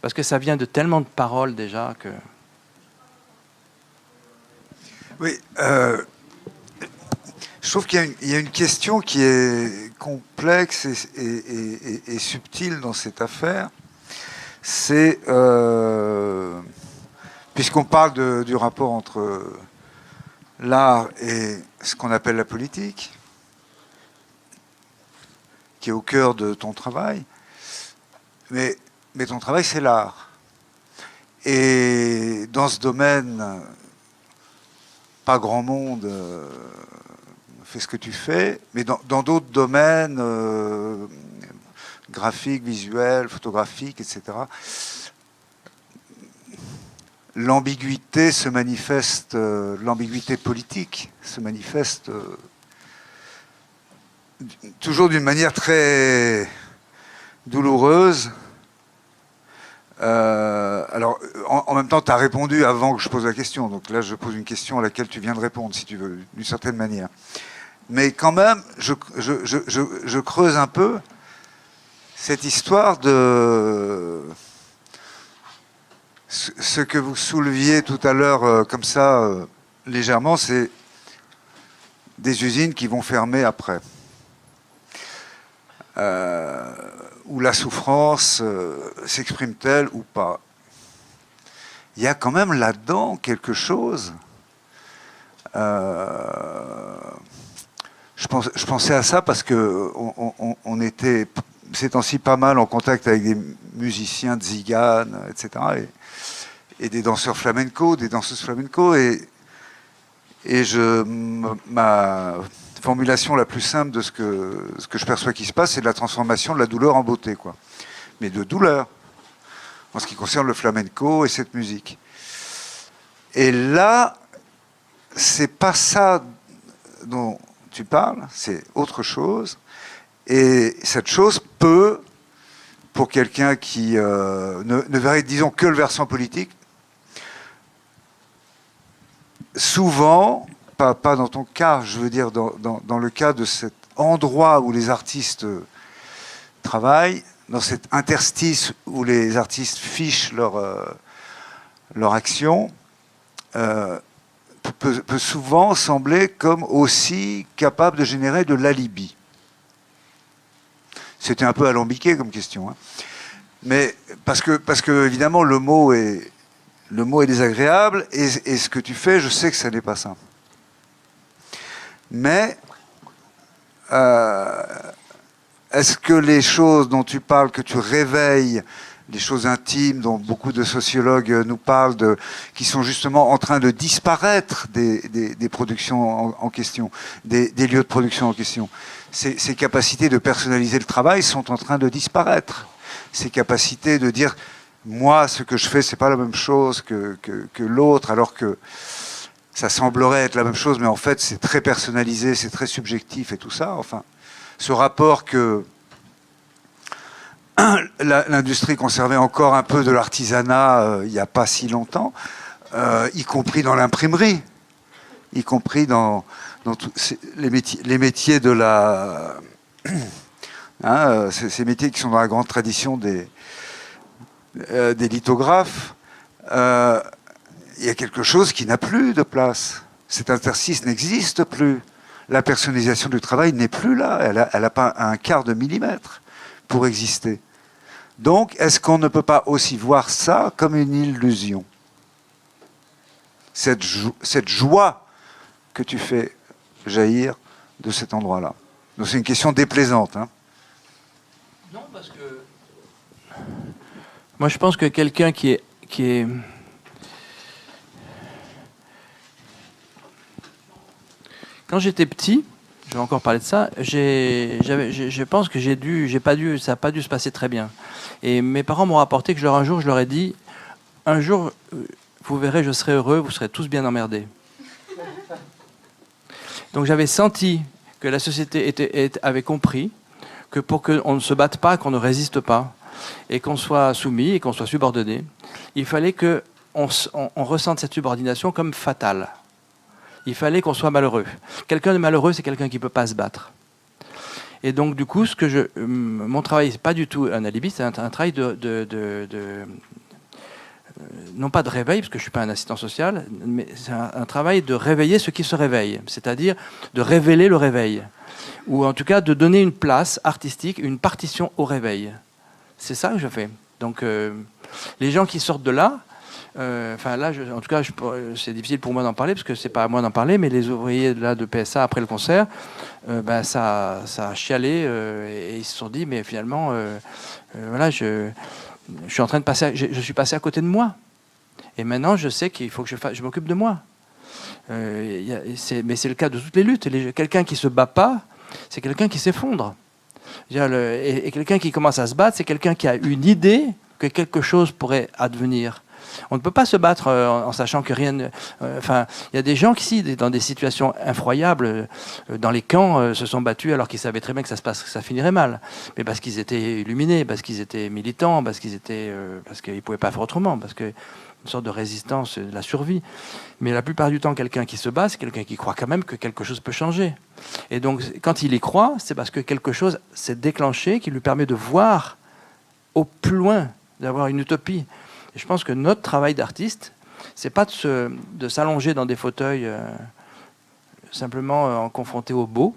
parce que ça vient de tellement de paroles déjà que. Oui. Je trouve qu'il y a une question qui est complexe et subtile dans cette affaire. C'est, puisqu'on parle du rapport entre l'art et ce qu'on appelle la politique, qui est au cœur de ton travail, mais ton travail, c'est l'art. Et dans ce domaine, pas grand monde fait ce que tu fais, mais dans d'autres domaines, graphiques, visuels, photographiques, etc., l'ambiguïté se manifeste, l'ambiguïté politique se manifeste toujours d'une manière très douloureuse. Alors, en même temps, tu as répondu avant que je pose la question. Donc là, je pose une question à laquelle tu viens de répondre, si tu veux, d'une certaine manière. Mais quand même, je creuse un peu cette histoire de ce que vous souleviez tout à l'heure, comme ça, légèrement, c'est des usines qui vont fermer après. Où la souffrance s'exprime-t-elle ou pas. Il y a quand même là-dedans quelque chose. Je pensais à ça parce que on était ces temps-ci pas mal en contact avec des musiciens de Zigane, etc. Et des danseurs flamenco, des danseuses flamenco. Et ma formulation la plus simple de ce que je perçois qui se passe, c'est de la transformation de la douleur en beauté, quoi. Mais de douleur, en ce qui concerne le flamenco et cette musique. Et là, c'est pas ça dont tu parles, c'est autre chose. Et cette chose peut, pour quelqu'un qui ne verrait, disons, que le versant politique, souvent, pas dans ton cas, je veux dire dans le cas de cet endroit où les artistes travaillent, dans cet interstice où les artistes fichent leur action, peut souvent sembler comme aussi capable de générer de l'alibi. C'était un peu alambiqué comme question, hein. Mais parce que évidemment le mot est désagréable et ce que tu fais, je sais que ça n'est pas ça. Mais est-ce que les choses dont tu parles, que tu réveilles, les choses intimes dont beaucoup de sociologues nous parlent, qui sont justement en train de disparaître des productions en question, des lieux de production en question, ces capacités de personnaliser le travail sont en train de disparaître. Ces capacités de dire, moi, ce que je fais, c'est pas la même chose que l'autre, alors que ça semblerait être la même chose, mais en fait, c'est très personnalisé, c'est très subjectif et tout ça. Enfin, ce rapport que l'industrie conservait encore un peu de l'artisanat il n'y a pas si longtemps, y compris dans l'imprimerie, y compris dans les métiers de la... Hein, ces métiers qui sont dans la grande tradition des lithographes. Il y a quelque chose qui n'a plus de place. Cet interstice n'existe plus. La personnalisation du travail n'est plus là. Elle n'a pas un quart de millimètre pour exister. Donc, est-ce qu'on ne peut pas aussi voir ça comme une illusion ? Cette joie que tu fais jaillir de cet endroit-là. Donc, c'est une question déplaisante, hein. Non, parce que... Moi, je pense que quelqu'un qui est... Quand j'étais petit, je vais encore parler de ça, je pense que ça n'a pas dû se passer très bien. Et mes parents m'ont rapporté que un jour, je leur ai dit, un jour, vous verrez, je serai heureux, vous serez tous bien emmerdés. Donc j'avais senti que la société avait compris que pour qu'on ne se batte pas, qu'on ne résiste pas, et qu'on soit soumis et qu'on soit subordonné, il fallait qu'on ressente cette subordination comme fatale. Il fallait qu'on soit malheureux. Quelqu'un de malheureux, c'est quelqu'un qui ne peut pas se battre. Et donc, du coup, mon travail, ce n'est pas du tout un alibi, c'est un travail non pas de réveil, parce que je ne suis pas un assistant social, mais c'est un travail de réveiller ce qui se réveille, c'est-à-dire de révéler le réveil, ou en tout cas de donner une place artistique, une partition au réveil. C'est ça que je fais. Donc les gens qui sortent de là, là, en tout cas, c'est difficile pour moi d'en parler, parce que c'est pas à moi d'en parler, mais les ouvriers là, de PSA, après le concert, ça a chialé, et ils se sont dit, mais finalement, voilà, je suis en train de passer, je suis passé à côté de moi. Et maintenant, je sais qu'il faut que je m'occupe de moi. Mais c'est le cas de toutes les luttes. Quelqu'un qui se bat pas, c'est quelqu'un qui s'effondre. Et quelqu'un qui commence à se battre, c'est quelqu'un qui a une idée que quelque chose pourrait advenir. On ne peut pas se battre en sachant que rien... il y a des gens qui, dans des situations effroyables, dans les camps, se sont battus alors qu'ils savaient très bien que ça finirait mal. Mais parce qu'ils étaient illuminés, parce qu'ils étaient militants, parce qu'ils ne pouvaient pas faire autrement, parce que une sorte de résistance, de la survie. Mais la plupart du temps, quelqu'un qui se bat, c'est quelqu'un qui croit quand même que quelque chose peut changer. Et donc, quand il y croit, c'est parce que quelque chose s'est déclenché qui lui permet de voir au plus loin, d'avoir une utopie. Et je pense que notre travail d'artiste, c'est pas de s'allonger dans des fauteuils simplement en confronté au beau,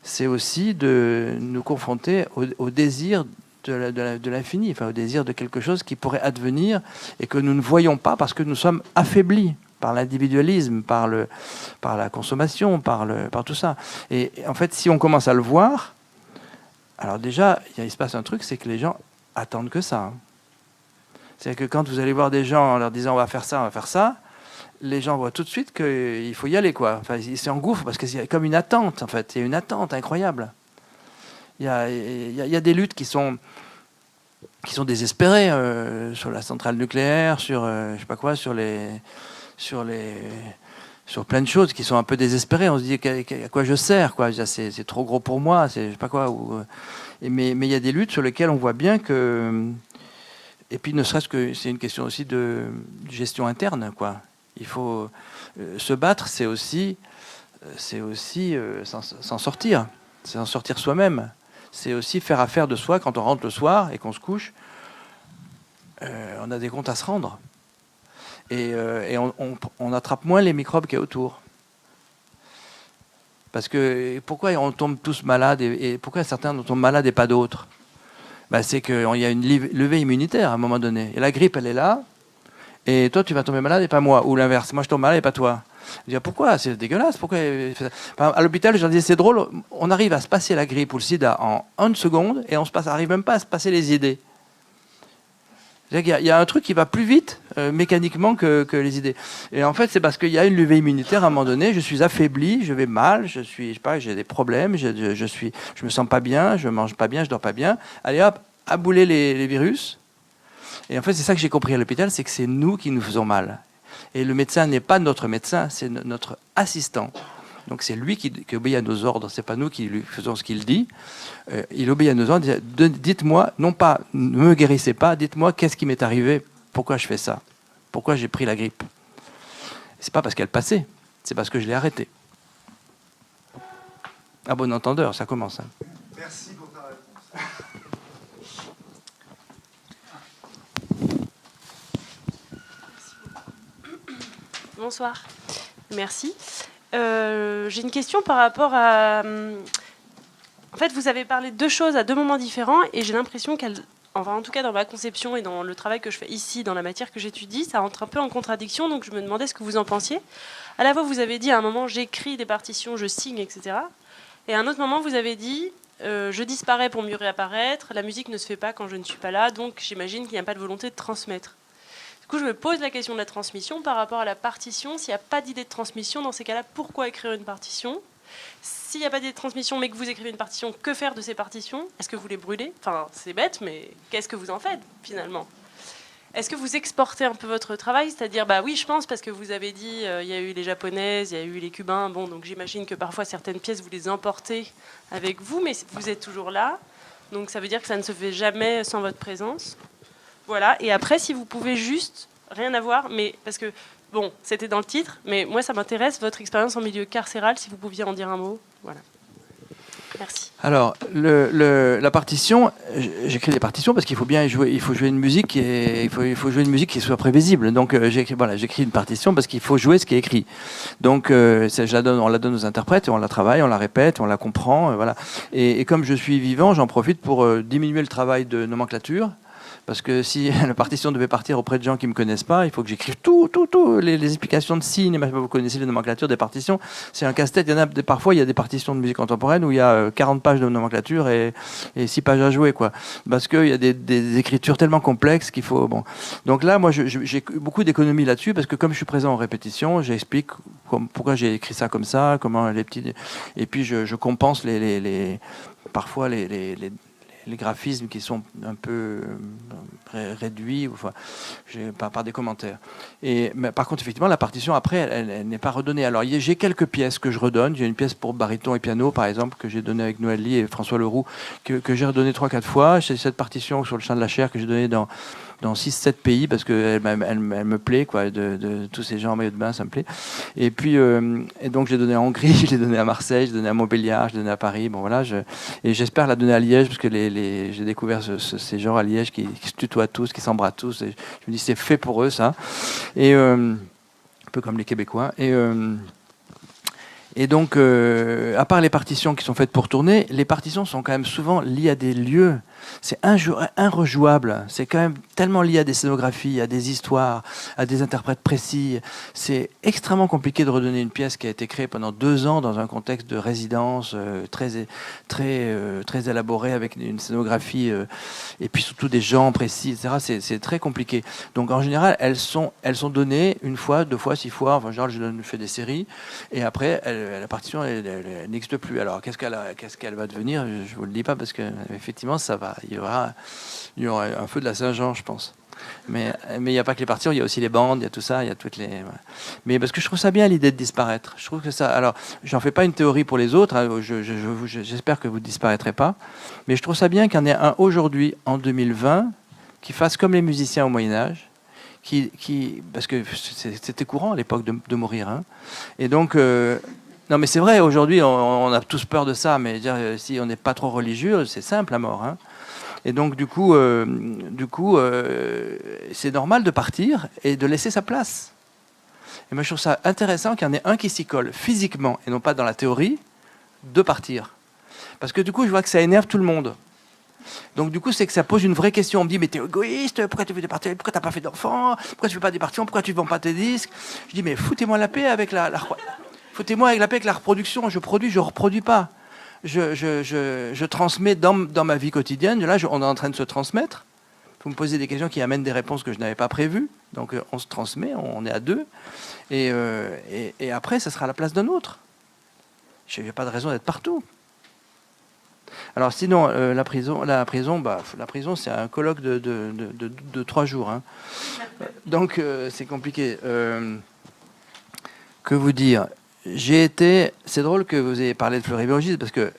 c'est aussi de nous confronter au désir de l'infini, enfin au désir de quelque chose qui pourrait advenir et que nous ne voyons pas parce que nous sommes affaiblis par l'individualisme, par la consommation, par tout ça. Et en fait, si on commence à le voir, alors déjà, il se passe un truc, c'est que les gens attendent que ça. C'est-à-dire que quand vous allez voir des gens en leur disant on va faire ça, les gens voient tout de suite qu'il faut y aller, quoi. Enfin, ils s'engouffrent parce qu'il y a comme une attente, en fait. Il y a une attente incroyable. Il y a des luttes qui sont désespérées sur la centrale nucléaire, sur je sais pas quoi, sur plein de choses qui sont un peu désespérées. On se dit à quoi je sers, quoi. C'est trop gros pour moi, c'est je sais pas quoi. Mais il y a des luttes sur lesquelles on voit bien que, et puis ne serait-ce que c'est une question aussi de gestion interne, quoi. Il faut se battre, c'est aussi s'en sortir, c'est s'en sortir soi-même. C'est aussi faire affaire de soi quand on rentre le soir et qu'on se couche. On a des comptes à se rendre. Et on attrape moins les microbes qu'il y a autour. Parce que pourquoi on tombe tous malades et pourquoi certains tombent malades et pas d'autres ? C'est qu'il y a une levée immunitaire à un moment donné. Et la grippe, elle est là. Et toi, tu vas tomber malade et pas moi. Ou l'inverse. Moi, je tombe malade et pas toi. Je dis, pourquoi ? C'est dégueulasse. Pourquoi ? À l'hôpital, je leur disais, c'est drôle, on arrive à se passer la grippe ou le sida en 1 seconde et on n'arrive même pas à se passer les idées. Il y a un truc qui va plus vite mécaniquement que les idées. Et en fait, c'est parce qu'il y a une levée immunitaire à un moment donné. Je suis affaibli, je vais mal, j'ai des problèmes, je me sens pas bien, je mange pas bien, je dors pas bien. Allez hop, abouler les virus. Et en fait, c'est ça que j'ai compris à l'hôpital, c'est que c'est nous qui nous faisons mal. Et le médecin n'est pas notre médecin, c'est notre assistant. Donc c'est lui qui obéit à nos ordres, c'est pas nous qui lui faisons ce qu'il dit. Il obéit à nos ordres. Dites-moi, non pas, ne me guérissez pas, dites-moi qu'est-ce qui m'est arrivé, pourquoi je fais ça, pourquoi j'ai pris la grippe. C'est pas parce qu'elle passait, c'est parce que je l'ai arrêtée. À bon entendeur, ça commence. Hein. Merci pour ta réponse. Bonsoir. Merci. J'ai une question par rapport à... En fait, vous avez parlé de 2 choses à 2 moments différents et j'ai l'impression qu'elles... Enfin, en tout cas, dans ma conception et dans le travail que je fais ici, dans la matière que j'étudie, ça entre un peu en contradiction, donc je me demandais ce que vous en pensiez. À la fois, vous avez dit à un moment, j'écris des partitions, je signe, etc. Et à un autre moment, vous avez dit, je disparais pour mieux réapparaître, la musique ne se fait pas quand je ne suis pas là, donc j'imagine qu'il n'y a pas de volonté de transmettre. Du coup, je me pose la question de la transmission par rapport à la partition. S'il n'y a pas d'idée de transmission, dans ces cas-là, pourquoi écrire une partition ? S'il n'y a pas d'idée de transmission, mais que vous écrivez une partition, que faire de ces partitions ? Est-ce que vous les brûlez ? Enfin, c'est bête, mais qu'est-ce que vous en faites, finalement ? Est-ce que vous exportez un peu votre travail ? C'est-à-dire, oui, je pense, parce que vous avez dit, il y a eu les Japonaises, il y a eu les Cubains, donc j'imagine que parfois, certaines pièces, vous les emportez avec vous, mais vous êtes toujours là. Donc ça veut dire que ça ne se fait jamais sans votre présence. Voilà, et après, si vous pouvez juste, rien à voir, mais parce que, c'était dans le titre, mais moi, ça m'intéresse, votre expérience en milieu carcéral, si vous pouviez en dire un mot. Voilà. Merci. Alors, la partition, j'écris des partitions parce qu'il faut bien jouer, il faut jouer une musique il faut jouer une musique qui soit prévisible. Donc, j'écris une partition parce qu'il faut jouer ce qui est écrit. Donc, on la donne aux interprètes et on la travaille, on la répète, on la comprend, voilà. Et comme je suis vivant, j'en profite pour diminuer le travail de nomenclature. Parce que si la partition devait partir auprès de gens qui ne me connaissent pas, il faut que j'écrive tout, les explications de signes. Vous connaissez les nomenclatures des partitions. C'est un casse-tête. Parfois, il y a des partitions de musique contemporaine où il y a 40 pages de nomenclature et 6 pages à jouer, quoi. Parce qu'il y a des écritures tellement complexes qu'il faut... Bon. Donc là, moi, j'ai beaucoup d'économies là-dessus parce que comme je suis présent en répétition, j'explique pourquoi j'ai écrit ça comme ça, comment les petits... Et puis, je compense parfois les graphismes qui sont un peu réduits par des commentaires. Mais par contre, effectivement, la partition, après, elle n'est pas redonnée. Alors, j'ai quelques pièces que je redonne. J'ai une pièce pour baryton et piano, par exemple, que j'ai donnée avec Noël Lee et François Leroux, que j'ai redonnée 3-4 fois. J'ai cette partition sur le chant de la chair que j'ai donnée dans 6-7 pays parce qu'elle me plaît, quoi, de tous ces gens en maillot de bain, ça me plaît. Et puis, et donc, je l'ai donnée en Hongrie, je l'ai donnée à Marseille, je l'ai donnée à Montbéliard, je l'ai donnée à Paris. Bon, voilà, et j'espère la donner à Liège parce que j'ai découvert ces gens à Liège qui se tutoient tous, qui s'embrassent tous. Et je me dis, c'est fait pour eux, ça. Et un peu comme les Québécois. Et donc, à part les partitions qui sont faites pour tourner, les partitions sont quand même souvent liées à des lieux. C'est inrejouable. C'est quand même tellement lié à des scénographies, à des histoires, à des interprètes précis. C'est extrêmement compliqué de redonner une pièce qui a été créée pendant 2 ans dans un contexte de résidence très élaboré avec une scénographie et puis surtout des gens précis, etc. C'est très compliqué. Donc en général, elles sont données 1 fois, 2 fois, 6 fois. Enfin, genre, je fais des séries et après, la partition elle n'existe plus. Alors qu'est-ce qu'elle va devenir? Je vous le dis pas parce que effectivement, il y aura un feu de la Saint-Jean, je pense. Mais il n'y a pas que les partitions, il y a aussi les bandes, il y a tout ça, il y a toutes les... Voilà. Mais parce que je trouve ça bien l'idée de disparaître. Je trouve que ça... Alors, j'en fais pas une théorie pour les autres, hein, j'espère que vous ne disparaîtrez pas, mais je trouve ça bien qu'il y en ait un aujourd'hui, en 2020, qui fasse comme les musiciens au Moyen-Âge, parce que c'était courant à l'époque de mourir. Hein. Et donc... non, mais c'est vrai, aujourd'hui, on a tous peur de ça, mais dire, si on n'est pas trop religieux, c'est simple, la mort. Hein. Et donc, du coup, c'est normal de partir et de laisser sa place. Et moi, je trouve ça intéressant qu'il y en ait un qui s'y colle physiquement, et non pas dans la théorie, de partir. Parce que du coup, je vois que ça énerve tout le monde. Donc du coup, c'est que ça pose une vraie question. On me dit, mais t'es égoïste, pourquoi tu veux des parties, pourquoi t'as pas fait d'enfants, pourquoi tu fais pas des partitions, pourquoi tu vends pas tes disques? Je dis, mais foutez-moi la paix avec foutez-moi avec la paix avec la reproduction. Je produis, je reproduis pas. Je transmets dans ma vie quotidienne. Là, on est en train de se transmettre. Vous me posez des questions qui amènent des réponses que je n'avais pas prévues. Donc, on se transmet, on est à 2. Et après, ça sera à la place d'un autre. Je n'ai pas de raison d'être partout. Alors, sinon, la prison, c'est un colloque de 3 jours. Hein. Donc, c'est compliqué. Que vous dire ? C'est drôle que vous ayez parlé de Fleury-Mérogis parce que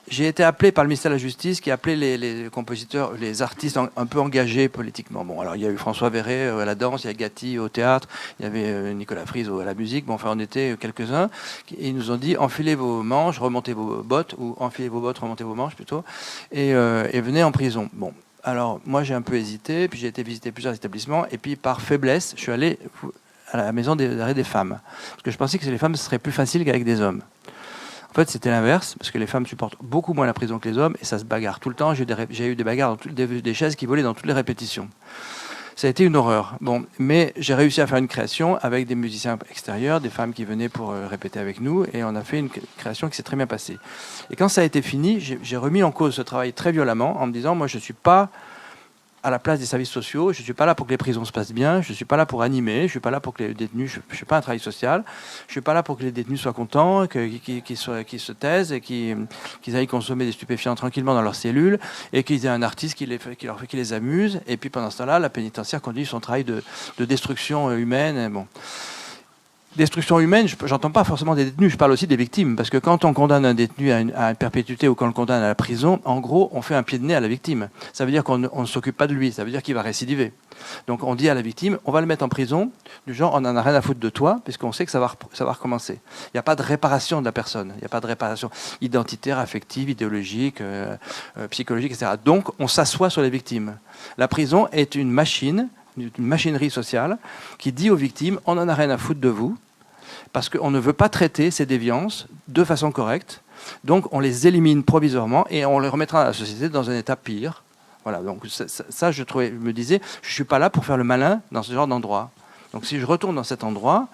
j'ai été appelé par le ministère de la Justice qui appelait les compositeurs, les artistes un peu engagés politiquement. Bon, alors il y a eu François Verret à la danse, il y a Gatti au théâtre, il y avait Nicolas Frise à la musique. Bon, enfin, on était quelques-uns et ils nous ont dit enfilez vos manches, remontez vos bottes, ou enfilez vos bottes, remontez vos manches plutôt, et venez en prison. Bon, alors moi j'ai un peu hésité, puis j'ai été visiter plusieurs établissements et puis par faiblesse, je suis allé à la maison d'arrêt des femmes. Parce que je pensais que les femmes, ce serait plus facile qu'avec des hommes. En fait, c'était l'inverse, parce que les femmes supportent beaucoup moins la prison que les hommes, et ça se bagarre tout le temps. J'ai eu des bagarres, des chaises qui volaient dans toutes les répétitions. Ça a été une horreur. Bon, mais j'ai réussi à faire une création avec des musiciens extérieurs, des femmes qui venaient pour répéter avec nous, et on a fait une création qui s'est très bien passée. Et quand ça a été fini, j'ai remis en cause ce travail très violemment, en me disant, moi, je ne suis pas à la place des services sociaux, je ne suis pas là pour que les prisons se passent bien, je ne suis pas là pour animer, je ne suis pas là pour que les détenus, je ne suis pas un travail social, je ne suis pas là pour que les détenus soient contents, qu'ils se taisent et qu'ils aillent consommer des stupéfiants tranquillement dans leurs cellules et qu'ils aient un artiste qui les amuse. Et puis pendant ce temps-là, la pénitentiaire continue son travail de destruction humaine. Bon. Destruction humaine, j'entends pas forcément des détenus, je parle aussi des victimes, parce que quand on condamne un détenu à une perpétuité ou qu'on le condamne à la prison, en gros, on fait un pied de nez à la victime. Ça veut dire qu'on ne s'occupe pas de lui, ça veut dire qu'il va récidiver. Donc on dit à la victime, on va le mettre en prison, du genre on n'en a rien à foutre de toi, puisqu'on sait que ça va recommencer. Il n'y a pas de réparation de la personne, il n'y a pas de réparation identitaire, affective, idéologique, psychologique, etc. Donc on s'assoit sur les victimes. La prison est une machinerie sociale qui dit aux victimes, on n'en a rien à foutre de vous, parce qu'on ne veut pas traiter ces déviances de façon correcte, donc on les élimine provisoirement et on les remettra à la société dans un état pire. Voilà, donc ça je me disais, je ne suis pas là pour faire le malin dans ce genre d'endroit. Donc si je retourne dans cet endroit,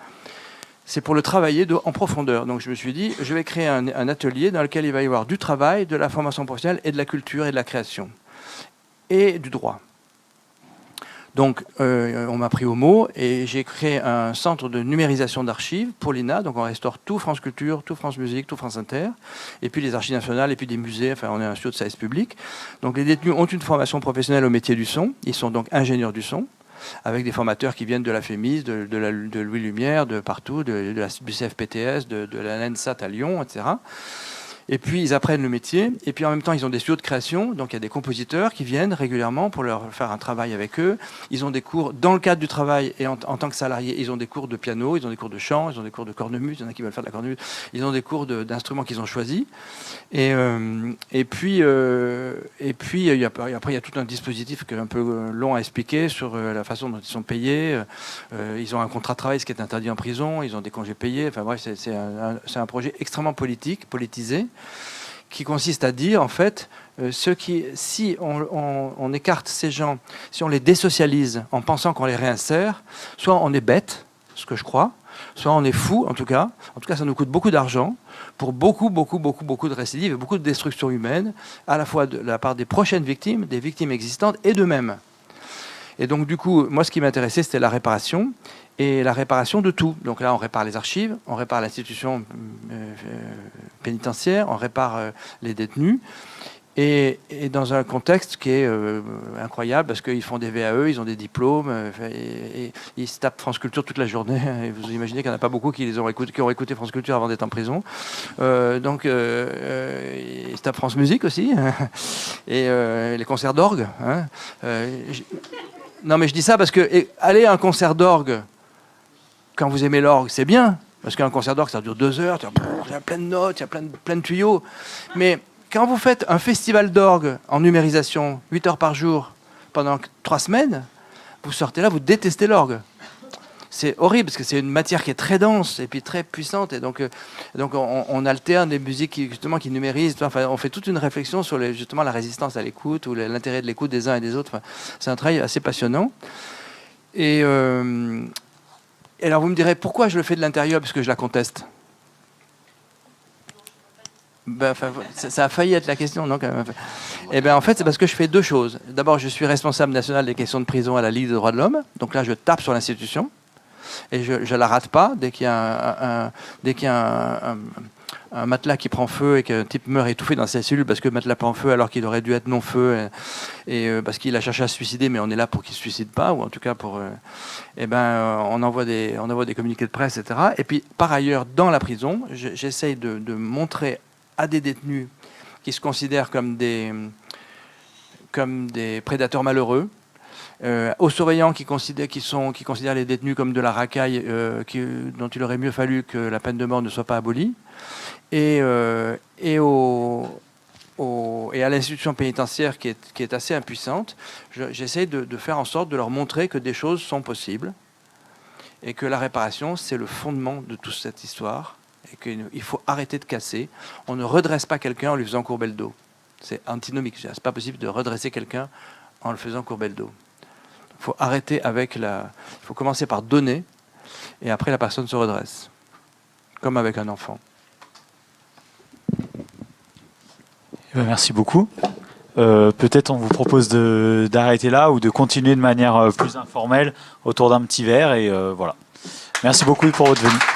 c'est pour le travailler en profondeur. Donc je me suis dit, je vais créer un atelier dans lequel il va y avoir du travail, de la formation professionnelle et de la culture et de la création. Et du droit. Donc, on m'a pris au mot et j'ai créé un centre de numérisation d'archives pour l'INA. Donc, on restaure tout France Culture, tout France Musique, tout France Inter, et puis les archives nationales, et puis des musées. Enfin, on est un studio de service public. Donc, les détenus ont une formation professionnelle au métier du son. Ils sont donc ingénieurs du son, avec des formateurs qui viennent de la FEMIS, de Louis Lumière, de partout, du CFPTS, de la NENSAT à Lyon, etc. Et puis, ils apprennent le métier. Et puis, en même temps, ils ont des studios de création. Donc, il y a des compositeurs qui viennent régulièrement pour leur faire un travail avec eux. Ils ont des cours dans le cadre du travail et en tant que salariés. Ils ont des cours de piano, ils ont des cours de chant, ils ont des cours de cornemuse. Il y en a qui veulent faire de la cornemuse. Ils ont des cours d'instruments qu'ils ont choisis. Et puis, après, il y a tout un dispositif qui est un peu long à expliquer sur la façon dont ils sont payés. Ils ont un contrat de travail, ce qui est interdit en prison. Ils ont des congés payés. Enfin bref, c'est un projet extrêmement politisé, qui consiste à dire, en fait, si on écarte ces gens, si on les désocialise en pensant qu'on les réinsère, soit on est bête, ce que je crois, soit on est fou, en tout cas ça nous coûte beaucoup d'argent, pour beaucoup de récidives et beaucoup de destruction humaine, à la fois de la part des prochaines victimes, des victimes existantes et d'eux-mêmes. Et donc, du coup, moi, ce qui m'intéressait, c'était la réparation, et la réparation de tout. Donc là, on répare les archives, on répare l'institution pénitentiaire, on répare les détenus, et dans un contexte qui est incroyable, parce qu'ils font des VAE, ils ont des diplômes, et ils se tapent France Culture toute la journée. Et vous imaginez qu'il n'y en a pas beaucoup qui ont écouté France Culture avant d'être en prison. Donc, ils se tapent France Musique aussi, et les concerts d'orgue. Hein. Non, mais je dis ça parce que aller à un concert d'orgue, quand vous aimez l'orgue, c'est bien, parce qu'un concert d'orgue, ça dure 2 heures, il y a plein de notes, il y a plein de tuyaux. Mais quand vous faites un festival d'orgue en numérisation, 8 heures par jour, pendant 3 semaines, vous sortez là, vous détestez l'orgue. C'est horrible, parce que c'est une matière qui est très dense et puis très puissante. Et donc on alterne des musiques qui numérisent. Enfin, on fait toute une réflexion sur justement la résistance à l'écoute, ou l'intérêt de l'écoute des uns et des autres. Enfin, c'est un travail assez passionnant. Et alors vous me direz, pourquoi je le fais de l'intérieur, puisque je la conteste? Ça a failli être la question, non, quand même. Eh bien, en fait, c'est parce que je fais 2 choses. D'abord, je suis responsable national des questions de prison à la Ligue des droits de l'homme. Donc là, je tape sur l'institution. Et je ne la rate pas. Dès qu'il y a un matelas qui prend feu et qu'un type meurt étouffé dans sa cellule parce que le matelas prend feu alors qu'il aurait dû être non-feu, et parce qu'il a cherché à se suicider, mais on est là pour qu'il ne se suicide pas, ou en tout cas pour... on envoie des communiqués de presse, etc. Et puis, par ailleurs, dans la prison, j'essaye de montrer à des détenus qui se considèrent comme des prédateurs malheureux, aux surveillants qui considèrent les détenus comme de la racaille, dont il aurait mieux fallu que la peine de mort ne soit pas abolie, et à l'institution pénitentiaire qui est assez impuissante, j'essaie de faire en sorte de leur montrer que des choses sont possibles, et que la réparation, c'est le fondement de toute cette histoire, et qu'il faut arrêter de casser. On ne redresse pas quelqu'un en lui faisant courber le dos. C'est antinomique. C'est pas possible de redresser quelqu'un en le faisant courber le dos. Il faut arrêter il faut commencer par donner, et après la personne se redresse, comme avec un enfant. Merci beaucoup. Peut-être on vous propose d'arrêter là, ou de continuer de manière plus informelle autour d'un petit verre, et voilà. Merci beaucoup pour votre venue.